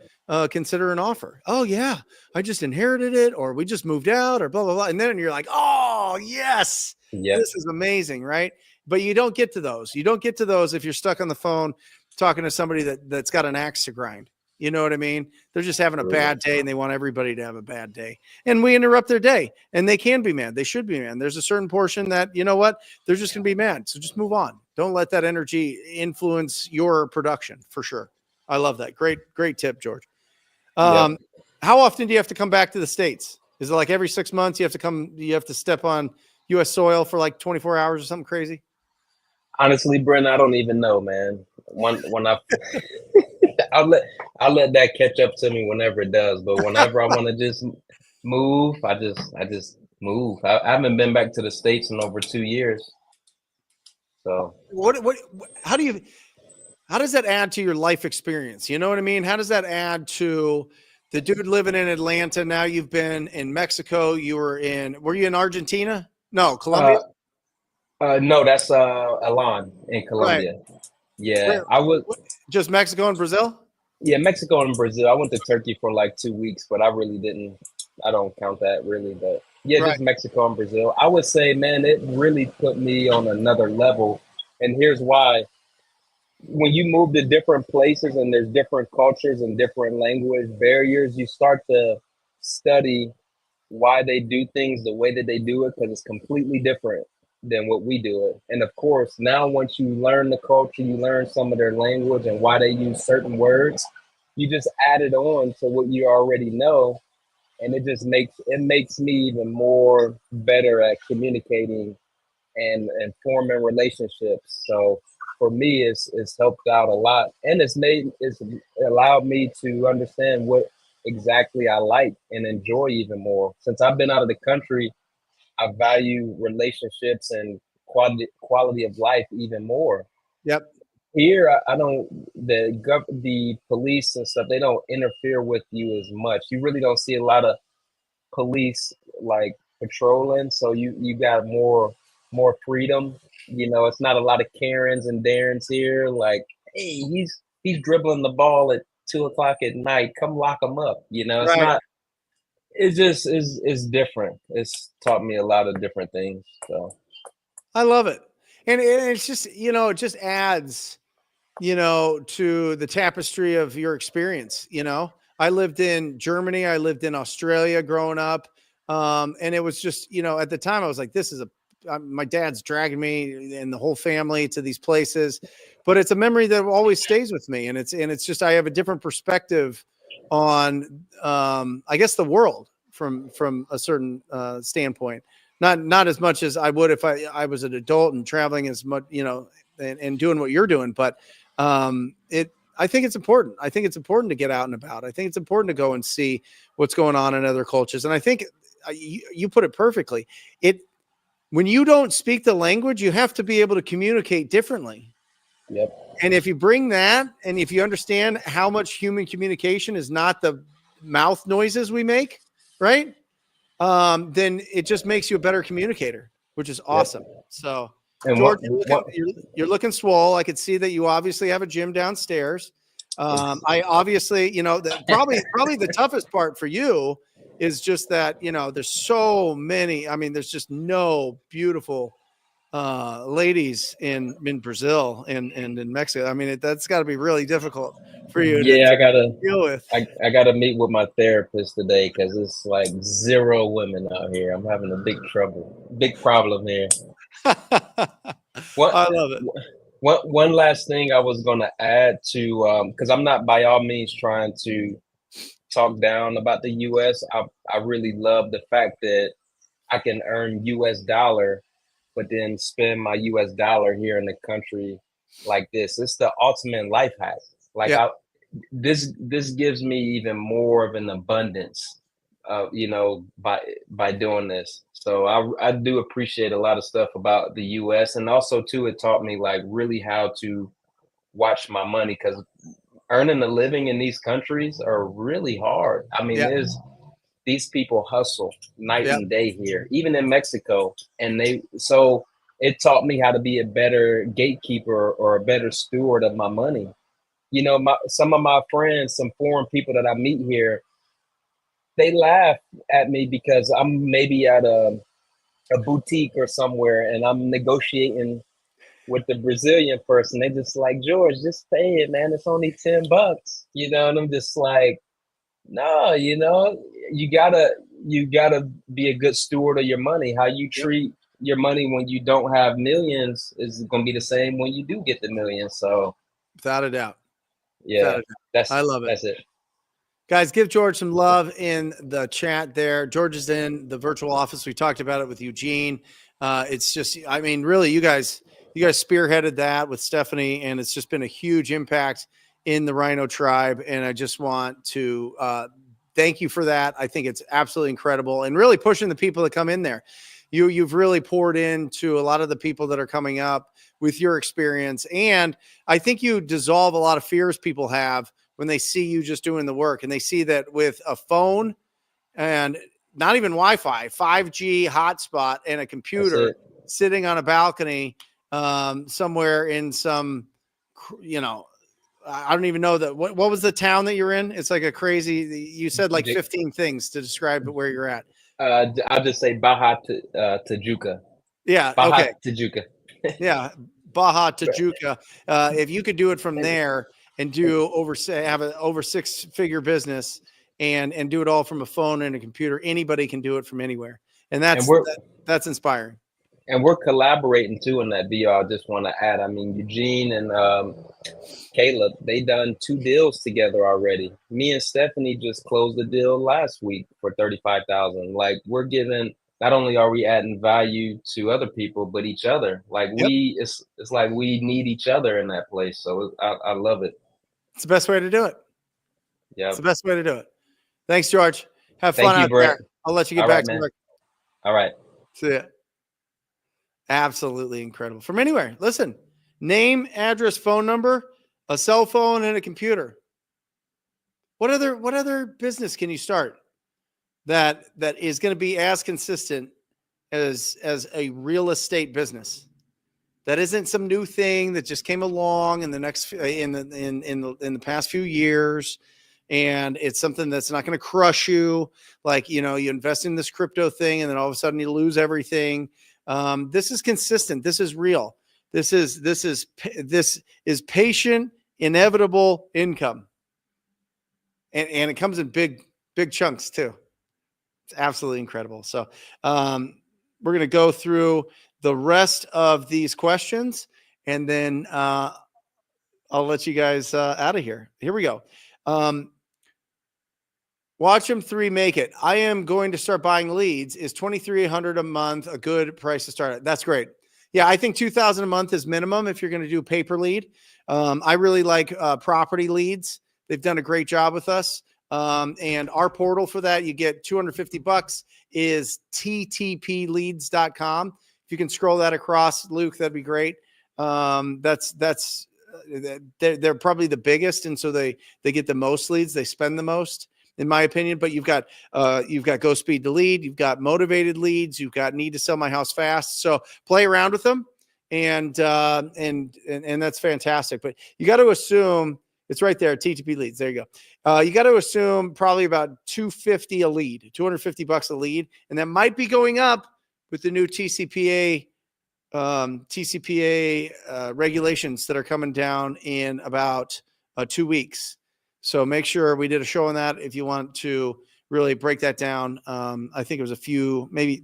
consider an offer. Oh yeah, I just inherited it, or we just moved out, or blah blah blah. And then you're like, oh yes, Yep. this is amazing, right? But you don't get to those. You don't get to those if you're stuck on the phone talking to somebody that's got an axe to grind. You know what I mean? They're just having a bad day and they want everybody to have a bad day. And we interrupt their day, and they can be mad. They should be mad. There's a certain portion that, you know what? They're just going to be mad. So just move on. Don't let that energy influence your production, for sure. I love that. Great tip, George. How often do you have to come back to the States? Is it like every 6 months you have to step on U.S. soil for like 24 hours or something crazy? Honestly, Brent, I don't even know, man. When I I'll let that catch up to me whenever it does. But whenever I want to just move, I just move. I haven't been back to the States in over 2 years. So how does that add to your life experience? You know what I mean? How does that add to the dude living in Atlanta? Now you've been in Mexico. Were you in Argentina? No, Colombia. No, that's Alon in Colombia. Right. Yeah, I was just Mexico and Brazil. Yeah, Mexico and Brazil. I went to Turkey for like 2 weeks, but I really didn't. I don't count that really, but yeah, Right. just Mexico and Brazil. I would say, man, it really put me on another level, and here's why. When you move to different places and there's different cultures and different language barriers, you start to study why they do things the way that they do it, because it's completely different than what we do it. And of course, now once you learn the culture, you learn some of their language and why they use certain words, you just add it on to what you already know. And it makes me even more better at communicating and forming relationships. So for me, it's helped out a lot, and it's allowed me to understand what exactly I like and enjoy even more. Since I've been out of the country, I value relationships and quality of life even more. Yep. Here, I don't. The police and stuff, they don't interfere with you as much. You really don't see a lot of police like patrolling, so you got more freedom. You know, it's not a lot of Karens and Darrens here. Like, hey, he's dribbling the ball at 2 o'clock at night. Come lock him up. You know, it's Right. not. It just is different. It's taught me a lot of different things. So I love it. And it's just, it just adds, to the tapestry of your experience. I lived in Germany. I lived in Australia growing up. And it was just, at the time I was like, my dad's dragging me and the whole family to these places, but it's a memory that always stays with me. And it's just, I have a different perspective on, I guess, the world from a certain standpoint. Not as much as I would if I was an adult and traveling as much, and doing what you're doing. But I think it's important. I think it's important to get out and about. I think it's important to go and see what's going on in other cultures. And I think you put it perfectly. When you don't speak the language, you have to be able to communicate differently. Yep. And if you bring that, and if you understand how much human communication is not the mouth noises we make, right? Then it just makes you a better communicator, which is awesome. Yep. So, and George, you're looking swole. I could see that you obviously have a gym downstairs. I obviously, probably the toughest part for you is just that, there's so many. I mean, there's just no beautiful ladies in Brazil and in Mexico. I mean, that's got to be really difficult for you to deal with. I gotta meet with my therapist today because it's like 0 women out here. I'm having a big problem here. I love it. One last thing I was gonna add to, because I'm not by all means trying to talk down about the U.S. I really love the fact that I can earn U.S. dollar, but then spend my U.S. dollar here in the country like this. It's the ultimate life hack. Like, yeah. This gives me even more of an abundance, by doing this. So I do appreciate a lot of stuff about the U.S. and also too, it taught me like really how to watch my money, because earning a living in these countries are really hard. I mean, these people hustle night and day here, even in Mexico, so it taught me how to be a better gatekeeper or a better steward of my money. Some of my friends, some foreign people that I meet here, they laugh at me because I'm maybe at a boutique or somewhere and I'm negotiating with the Brazilian person. They just like, George, just pay it, man. It's only $10. You know, and I'm just like, no, you know, you gotta be a good steward of your money. How you Yep. treat your money when you don't have millions is gonna be the same when you do get the millions. So Without a doubt. Without yeah, a doubt. that's I love it. that's it. Guys, give George some love in the chat there. George is in the virtual office. We talked about it with Eugene. It's just, I mean, really, you guys spearheaded that with Stephanie, and it's just been a huge impact in the Rhino tribe. And I just want to thank you for that. I think it's absolutely incredible, and really pushing the people that come in there. You've really poured into a lot of the people that are coming up with your experience. And I think you dissolve a lot of fears people have when they see you just doing the work, and they see that with a phone and not even Wi-Fi, 5G hotspot and a computer sitting on a balcony somewhere in some, you know, I don't even know that. What was the town that you're in? It's like a crazy, you said like 15 things to describe where you're at. I'll just say Baja Tijuca. Yeah. Baja Okay. Tijuca. Yeah. Baja Tijuca. If you could do it from there and do have an over 6-figure business and do it all from a phone and a computer, anybody can do it from anywhere. And that's inspiring. And we're collaborating too in that VR. I just want to add, I mean, Eugene and Caleb, they done 2 deals together already. Me and Stephanie just closed the deal last week for $35,000. Like, we're giving, not only are we adding value to other people, but each other. Like, it's like we need each other in that place. So I love it. It's the best way to do it. Yeah, it's the best way to do it. Thanks, George. Have fun out Brent. there. I'll let you get back to work. All right. See ya. Absolutely incredible. From anywhere. Listen, name, address, phone number, a cell phone, and a computer. What other business can you start that is going to be as consistent as a real estate business? That isn't some new thing that just came along in the past few years, and it's something that's not going to crush you. Like, you know, you invest in this crypto thing and then all of a sudden you lose everything. This is consistent. This is real. This is patient, inevitable income. And it comes in big chunks too. It's absolutely incredible. So we're going to go through the rest of these questions, and then I'll let you guys out of here. Here we go. Watch them 3 make it. I am going to start buying leads. Is $2,300 a month a good price to start at? That's great. Yeah, I think $2,000 a month is minimum if you're going to do pay-per lead. I really like property leads. They've done a great job with us. And our portal for that, you get $250 is ttpleads.com. If you can scroll that across, Luke, that'd be great. They're probably the biggest. And so they get the most leads. They spend the most, in my opinion. But you've got Go Speed to Lead. You've got Motivated Leads. You've got Need to Sell My House Fast. So play around with them. And that's fantastic. But you got to assume it's right there, TTP Leads. There you go. You got to assume probably about $250 a lead, $250 a lead, and that might be going up with the new TCPA regulations that are coming down in about 2 weeks. So make sure we did a show on that. If you want to really break that down, I think it was maybe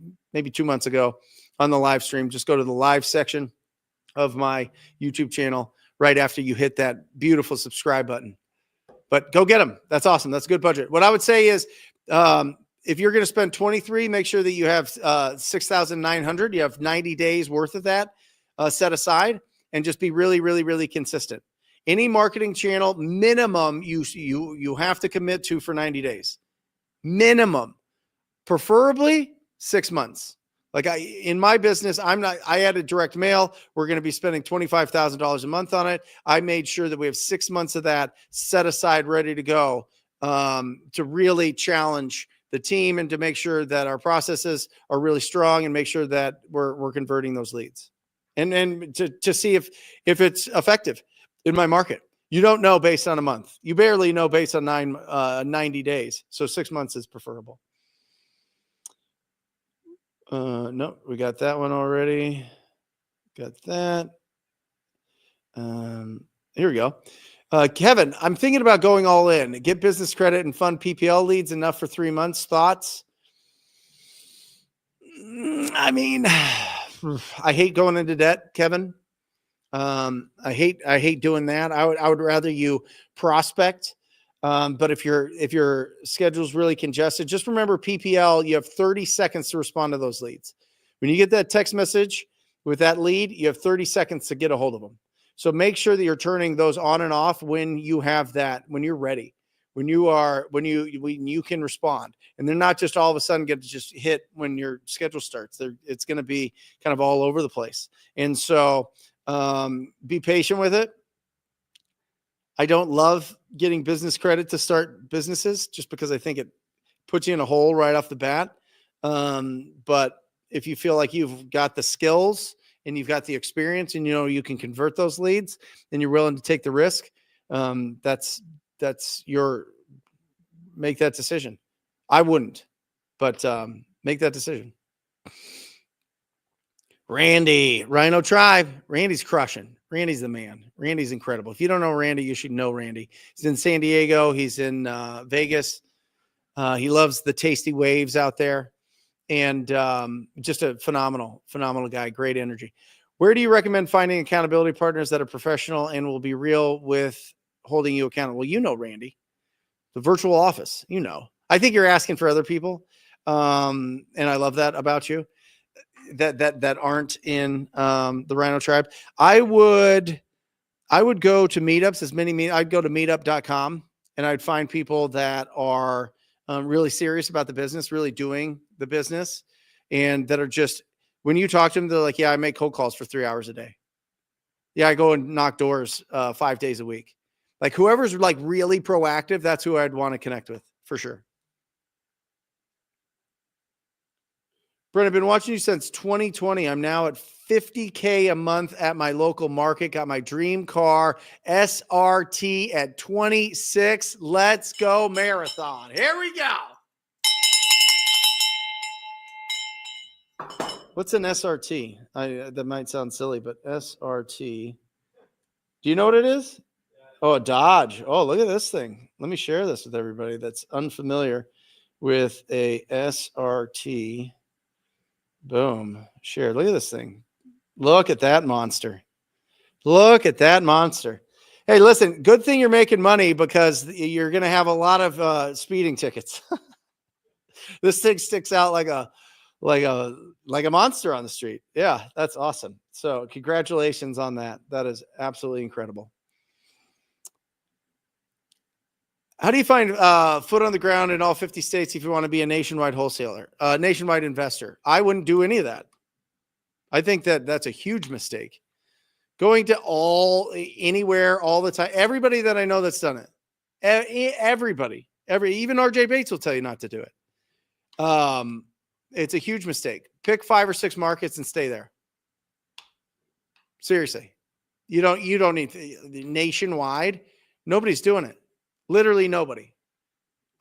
2 months ago on the live stream. Just go to the live section of my YouTube channel right after you hit that beautiful subscribe button. But go get them. That's awesome. That's a good budget. What I would say is, if you're going to spend 23, make sure that you have 6,900. You have 90 days worth of that set aside, and just be really, really, really consistent. Any marketing channel minimum you have to commit to for 90 days. Minimum, preferably 6 months. Like in my business, I added direct mail. We're going to be spending $25,000 a month on it. I made sure that we have 6 months of that set aside, ready to go, to really challenge the team and to make sure that our processes are really strong and make sure that we're converting those leads, and to see if it's effective in my market. You don't know based on a month. You barely know based on 90 days. So 6 months is preferable. No, we got that one already. Got that. Here we go. Kevin, I'm thinking about going all in. Get business credit and fund PPL leads enough for 3 months. Thoughts? I mean, I hate going into debt, Kevin. I hate doing that. I would rather you prospect. But if your schedule's really congested, just remember PPL, you have 30 seconds to respond to those leads. When you get that text message with that lead, you have 30 seconds to get a hold of them. So make sure that you're turning those on and off when you have that, when you're ready, when you can respond. And they're not just all of a sudden get to just hit when your schedule starts. It's going to be kind of all over the place. And so be patient with it. I don't love getting business credit to start businesses just because I think it puts you in a hole right off the bat. But if you feel like you've got the skills and you've got the experience and you can convert those leads and you're willing to take the risk, that's your make that decision. I wouldn't, but make that decision. Randy, Rhino Tribe. Randy's crushing. Randy's the man. Randy's incredible. If you don't know Randy, you should know Randy. He's in San Diego. He's in Vegas. He loves the tasty waves out there. And just a phenomenal guy. Great energy. Where do you recommend finding accountability partners that are professional and will be real with holding you accountable? Well, you know, Randy, the virtual office, I think you're asking for other people. And I love that about you. That aren't in the Rhino Tribe. I would go to meetups, I'd go to meetup.com and I'd find people that are really serious about the business, really doing the business, and that are just, when you talk to them, they're like, yeah, I make cold calls for 3 hours a day. Yeah, I go and knock doors 5 days a week. Like whoever's like really proactive, that's who I'd want to connect with for sure. Brent, I've been watching you since 2020. I'm now at $50K a month at my local market. Got my dream car, SRT at 26. Let's go marathon. Here we go. What's an SRT? That might sound silly, but SRT. Do you know what it is? Oh, a Dodge. Oh, look at this thing. Let me share this with everybody that's unfamiliar with a SRT. Boom. Share. Look at this thing. Look at that monster. Look at that monster. Hey, listen, good thing you're making money because you're going to have a lot of speeding tickets. This thing sticks out like a monster on the street. Yeah, that's awesome. So congratulations on that. That is absolutely incredible. How do you find foot on the ground in all 50 states if you want to be a nationwide wholesaler, nationwide investor? I wouldn't do any of that. I think that's a huge mistake. Going to anywhere all the time. Everybody that I know that's done it. Even RJ Bates will tell you not to do it. It's a huge mistake. Pick 5 or 6 markets and stay there. Seriously. You don't need nationwide. Nobody's doing it. Literally nobody.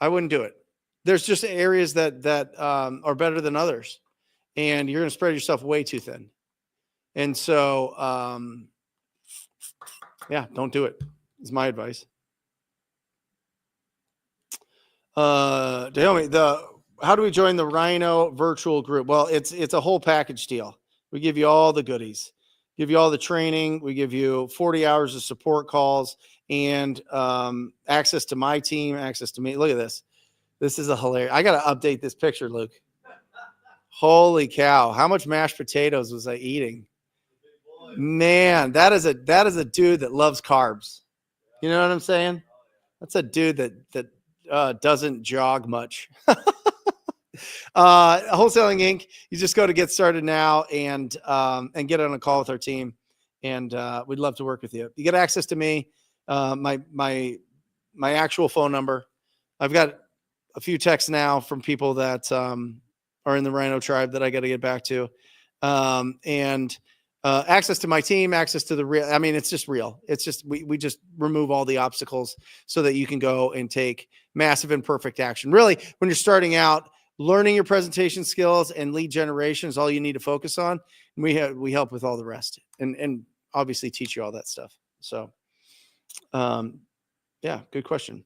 I wouldn't do it. There's just areas that are better than others, and you're going to spread yourself way too thin. And so, yeah, don't do it. Is my advice. How do we join the Rhino virtual group? Well, it's a whole package deal. We give you all the goodies, give you all the training. We give you 40 hours of support calls and access to my team, access to me. Look at this. This is a hilarious. I got to update this picture, Luke. Holy cow. How much mashed potatoes was I eating? Man, that is a dude that loves carbs. You know what I'm saying? That's a dude that doesn't jog much. Wholesaling Inc. You just go to Get Started Now and get on a call with our team. And we'd love to work with you. You get access to me, my actual phone number. I've got a few texts now from people that are in the Rhino Tribe that I got to get back to. And access to my team, access to the real. I mean, it's just real. It's just, we just remove all the obstacles so that you can go and take massive and perfect action. Really, when you're starting out, learning your presentation skills and lead generation is all you need to focus on. And we help with all the rest and obviously teach you all that stuff. So, yeah, good question.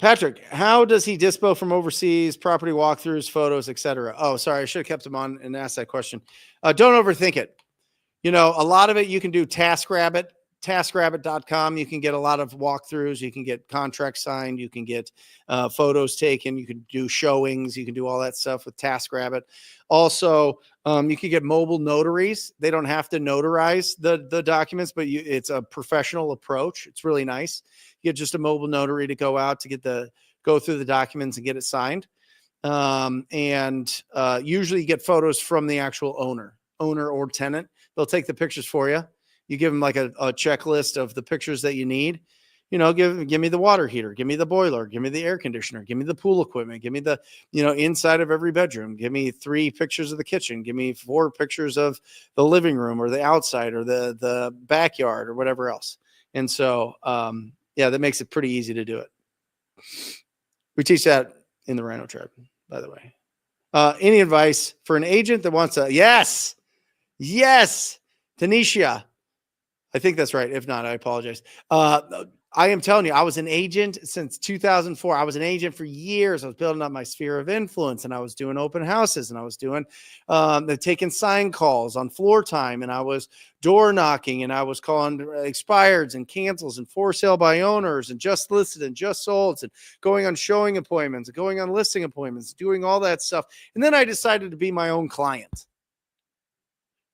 Patrick, how does he dispo from overseas, property walkthroughs, photos, etc.? Oh, sorry, I should have kept him on and asked that question. Don't overthink it. A lot of it you can do TaskRabbit, taskrabbit.com. You can get a lot of walkthroughs. You can get contracts signed. You can get photos taken. You can do showings. You can do all that stuff with TaskRabbit. Also, you can get mobile notaries. They don't have to notarize the documents, but it's a professional approach. It's really nice. You get just a mobile notary to go out to go through the documents and get it signed. Usually you get photos from the actual owner or tenant. They'll take the pictures for you. You give them like a checklist of the pictures that you need. Give me the water heater, give me the boiler, give me the air conditioner, give me the pool equipment, give me the, inside of every bedroom, give me 3 pictures of the kitchen, give me 4 pictures of the living room or the outside or the backyard or whatever else. And so, that makes it pretty easy to do it. We teach that in the Rhino Tribe, by the way. Any advice for an agent that wants to? Yes, Tanisha. I think that's right. If not, I apologize. I am telling you, I was an agent since 2004. I was an agent for years. I was building up my sphere of influence, and I was doing open houses, and I was doing taking sign calls on floor time, and I was door knocking, and I was calling expireds and cancels and for sale by owners and just listed and just sold and going on showing appointments and going on listing appointments, doing all that stuff. And then I decided to be my own client.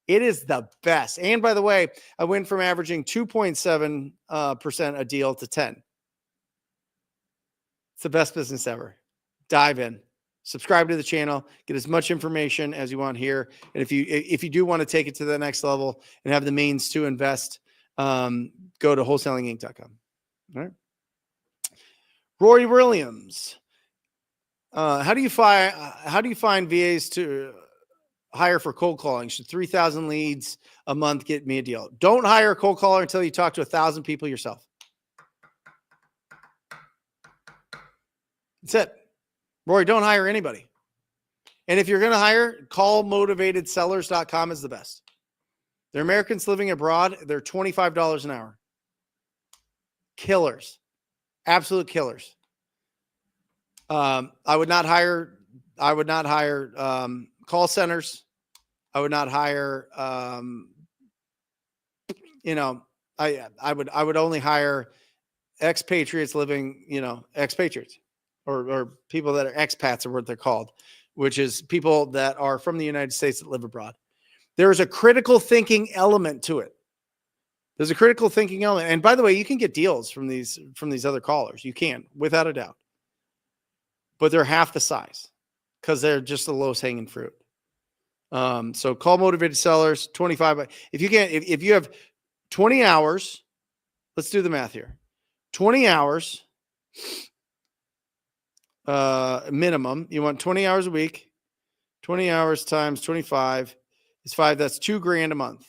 It is the best. And by the way, I went from averaging 2.7% a deal to 10. It's the best business ever. Dive in, subscribe to the channel, get as much information as you want here. And if you do want to take it to the next level and have the means to invest, go to wholesalinginc.com. All right. Rory Williams. How do you find VAs to hire for cold calling? Should 3,000 leads a month get me a deal? Don't hire a cold caller until you talk to 1,000 people yourself. That's it. Rory, don't hire anybody. And if you're going to hire, callmotivatedsellers.com is the best. They're Americans living abroad. They're $25 an hour. Killers. Absolute killers. I would not hire call centers. I would not hire, I would only hire expatriates living, expatriates or people that are expats are what they're called, which is people that are from the United States that live abroad. There's a critical thinking element to it. There's a critical thinking element. And by the way, you can get deals from these other callers. You can, without a doubt. But they're half the size because they're just the lowest hanging fruit. So call motivated sellers 25. If you have 20 hours, let's do the math here. 20 hours, minimum. You want 20 hours a week. 20 hours times 25 is 5. That's $2,000 a month.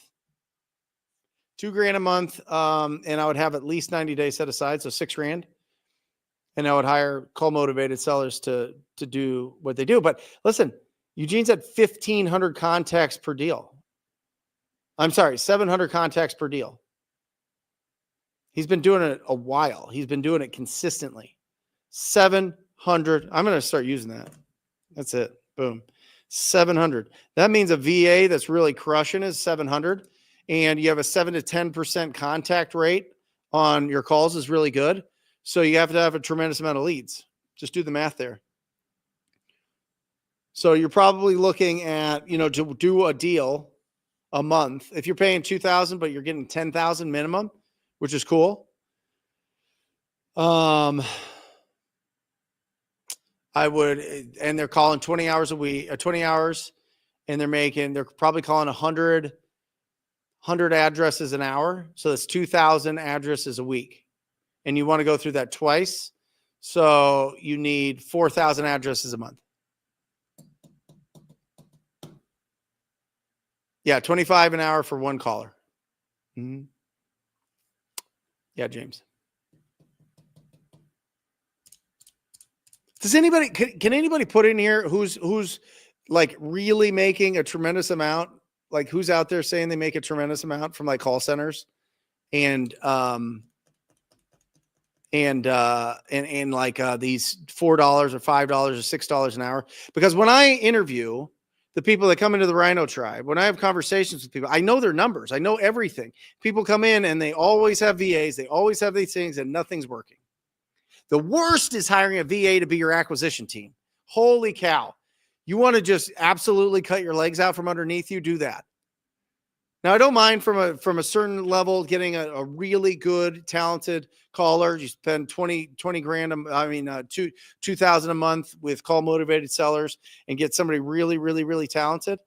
$2,000 a month. And I would have at least 90 days set aside. So $6,000. And I would hire call motivated sellers to do what they do. But listen, Eugene's at 1,500 contacts per deal. I'm sorry, 700 contacts per deal. He's been doing it a while. He's been doing it consistently. 700. I'm going to start using that. That's it. Boom. 700. That means a VA that's really crushing is 700. And you have a 7 to 10% contact rate on your calls is really good. So you have to have a tremendous amount of leads. Just do the math there. So you're probably looking at, to do a deal a month. If you're paying $2,000, but you're getting 10,000 minimum, which is cool. I would, and they're calling 20 hours a week, 20 hours, and they're probably calling 100 addresses an hour. So that's 2,000 addresses a week. And you want to go through that twice. So you need 4,000 addresses a month. Yeah, 25 an hour for one caller. Mm-hmm. Yeah, James. Does anybody can anybody put in here who's like really making a tremendous amount? Like who's out there saying they make a tremendous amount from like call centers and like these $4 or $5 or $6 an hour. Because when I interview the people that come into the Rhino Tribe, when I have conversations with people, I know their numbers. I know everything. People come in and they always have VAs. They always have these things and nothing's working. The worst is hiring a VA to be your acquisition team. Holy cow. You want to just absolutely cut your legs out from underneath you, do that. Now, I don't mind from a certain level getting a really good, talented caller. You spend 20 grand, $2,000 a month with call motivated sellers and get somebody really, really, really talented.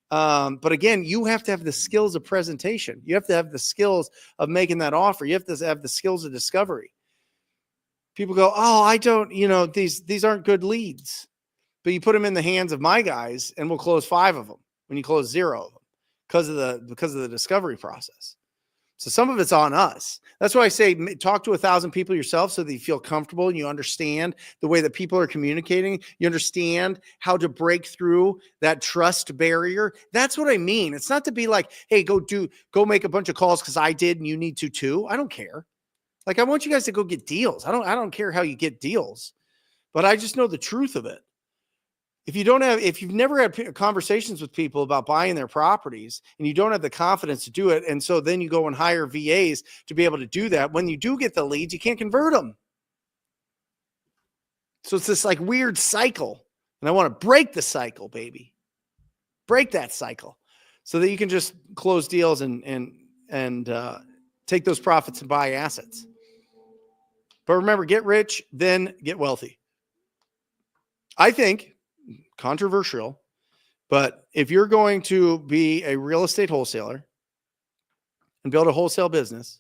But again, you have to have the skills of presentation. You have to have the skills of making that offer. You have to have the skills of discovery. People go, oh, I don't, these aren't good leads. But you put them in the hands of my guys and we'll close 5 of them when you close 0 of them. Because of the discovery process. So some of it's on us. That's why I say talk to 1,000 people yourself so that you feel comfortable and you understand the way that people are communicating. You understand how to break through that trust barrier. That's what I mean. It's not to be like, hey, go make a bunch of calls because I did and you need to too. I don't care. Like, I want you guys to go get deals. I don't care how you get deals, but I just know the truth of it. If you've never had conversations with people about buying their properties and you don't have the confidence to do it, and so then you go and hire VAs to be able to do that, when you do get the leads, you can't convert them. So it's this like weird cycle, and I want to break the cycle, baby. Break that cycle so that you can just close deals and take those profits and buy assets. But remember, get rich, then get wealthy. I think, controversial, but if you're going to be a real estate wholesaler and build a wholesale business,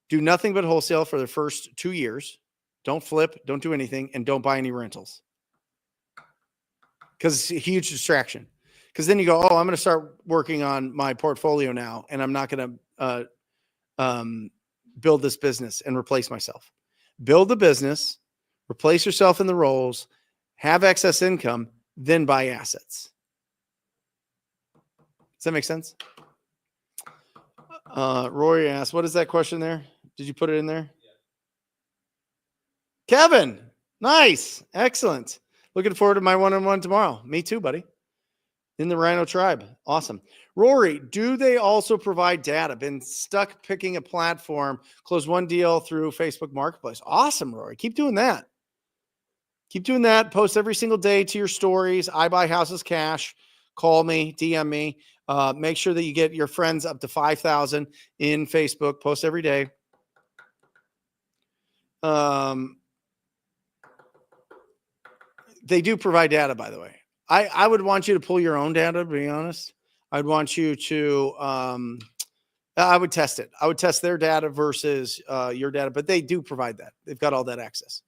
do nothing but wholesale for the first 2 years. Don't flip, don't do anything, and don't buy any rentals. Because it's a huge distraction. Because then you go, oh, I'm going to start working on my portfolio now, and I'm not going to build this business and replace myself. Build the business, replace yourself in the roles, have excess income, then buy assets. Does that make sense? Rory asked, what is that question there? Did you put it in there? Yeah. Kevin, nice. Excellent. Looking forward to my one-on-one tomorrow. Me too, buddy. In the Rhino Tribe. Awesome. Rory, do they also provide data? Been stuck picking a platform, close one deal through Facebook Marketplace. Awesome, Rory. Keep doing that. Keep doing that. Post every single day to your stories. I buy houses cash. Call me, DM me. Make sure that you get your friends up to 5,000 in Facebook. Post every day. They do provide data, by the way. I would want you to pull your own data, to be honest. I'd want you to, I would test it. I would test their data versus your data, but they do provide that. They've got all that access.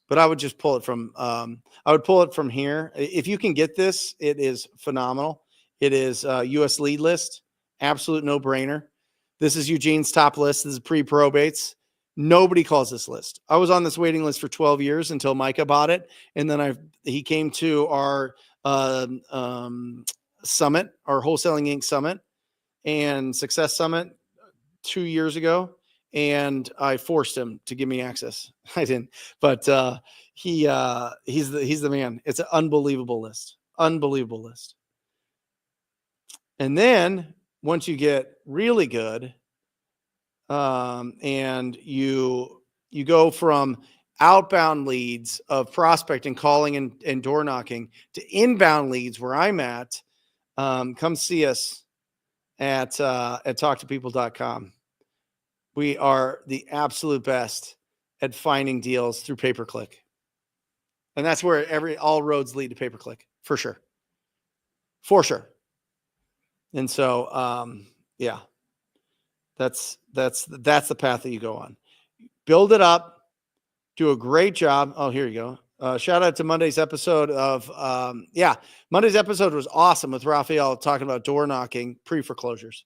But I would just pull it from, I would pull it from here. If you can get this, it is phenomenal. It is US lead list. Absolute no brainer. This is Eugene's top list. This is pre-probates. Nobody calls this list. I was on this waiting list for 12 years until Micah bought it. And then he came to our summit, our Wholesaling Inc. summit and Success Summit 2 years ago. And I forced him to give me access. I didn't, but he's the man. It's an unbelievable list. Unbelievable list. And then once you get really good, and you go from outbound leads of prospecting, calling and door knocking to inbound leads where I'm at, come see us at talktopeople.com. We are the absolute best at finding deals through pay-per-click. And that's where all roads lead to pay-per-click, for sure. For sure. And so, yeah, that's the path that you go on. Build it up, do a great job. Oh, here you go. Shout out to Monday's episode of, Monday's episode was awesome with Raphael talking about door knocking pre-foreclosures.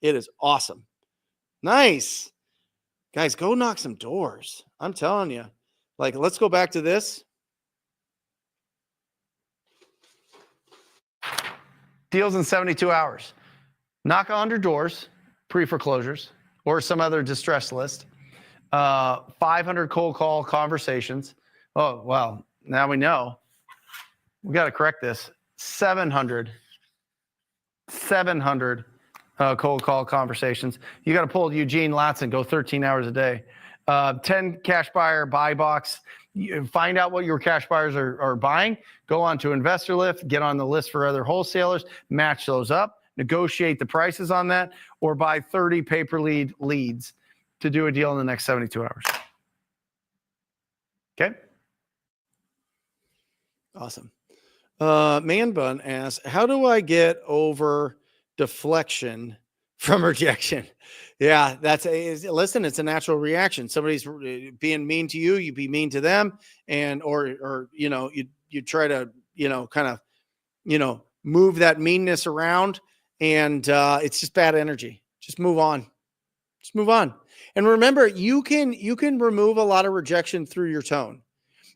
It is awesome. Nice. Guys, go knock some doors. I'm telling you. Like, let's go back to this. Deals in 72 hours. Knock on 100 doors, pre-foreclosures. or some other distress list. 500 cold call conversations. Oh, well, now we know. We got to correct this. 700 cold call conversations. You got to pull Eugene Latson, go 13 hours a day. 10 cash buyer buy box. Find out what your cash buyers are buying. Go on to Investor Lift, get on the list for other wholesalers, match those up, negotiate the prices on that, or buy 30 pay-per lead leads to do a deal in the next 72 hours. Okay. Awesome. Man Bun asks, how do I get over deflection from rejection? Yeah, listen, it's a natural reaction. Somebody's being mean to you, you be mean to them, and or you try to kind of move that meanness around, and it's just bad energy. Just move on. Just move on. And remember, you can remove a lot of rejection through your tone.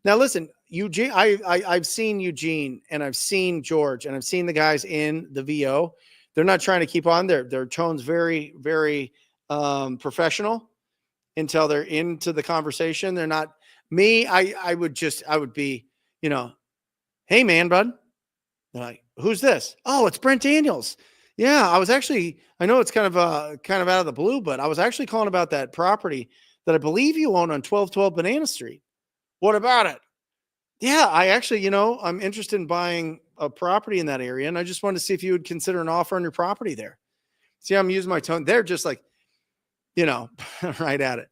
Now, listen, Eugene, I've seen Eugene and I've seen George and I've seen the guys in the VO. They're not trying to keep on their tone's very, very professional until they're into the conversation. They're not me. I would be, hey man, bud. They're like, who's this? Oh, it's Brent Daniels. Yeah, I know it's kind of out of the blue, but I was actually calling about that property that I believe you own on 1212 Banana Street. What about it? Yeah, I actually, I'm interested in buying a property in that area, and I just wanted to see if you would consider an offer on your property there. See, I'm using my tone. They're just like, right at it.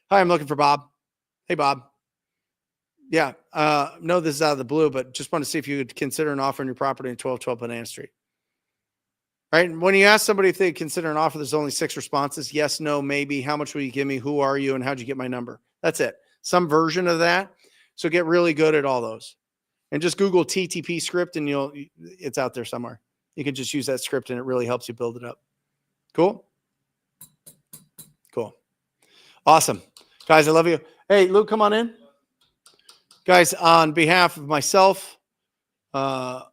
Hi, I'm looking for Bob. Hey, Bob. Yeah, no, this is out of the blue, but just want to see if you would consider an offer on your property in 1212 Banana Street. Right? When you ask somebody if they consider an offer, there's only 6 responses. Yes, no, maybe. How much will you give me? Who are you? And how'd you get my number? That's it. Some version of that. So get really good at all those. And just Google TTP script and it's out there somewhere. You can just use that script and it really helps you build it up. Cool? Cool. Awesome. Guys, I love you. Hey, Luke, come on in. Guys, on behalf of myself, Wholesaling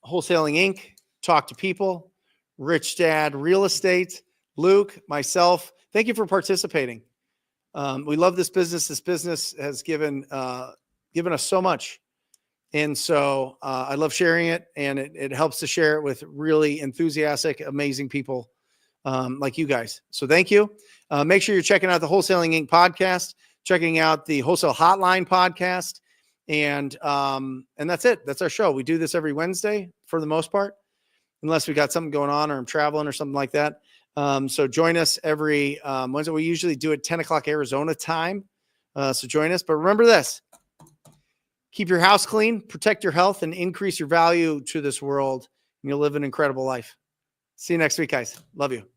Inc., Talk to People, Rich Dad Real Estate, Luke, myself, thank you for participating. We love this business. This business has given us so much. And so I love sharing it, and it helps to share it with really enthusiastic, amazing people like you guys. So thank you. Make sure you're checking out the Wholesaling Inc. podcast, checking out the Wholesale Hotline podcast. And that's it. That's our show. We do this every Wednesday for the most part, unless we got something going on or I'm traveling or something like that. So join us every Wednesday. We usually do it 10 o'clock Arizona time. So join us. But remember this, keep your house clean, protect your health, and increase your value to this world. And you'll live an incredible life. See you next week, guys. Love you.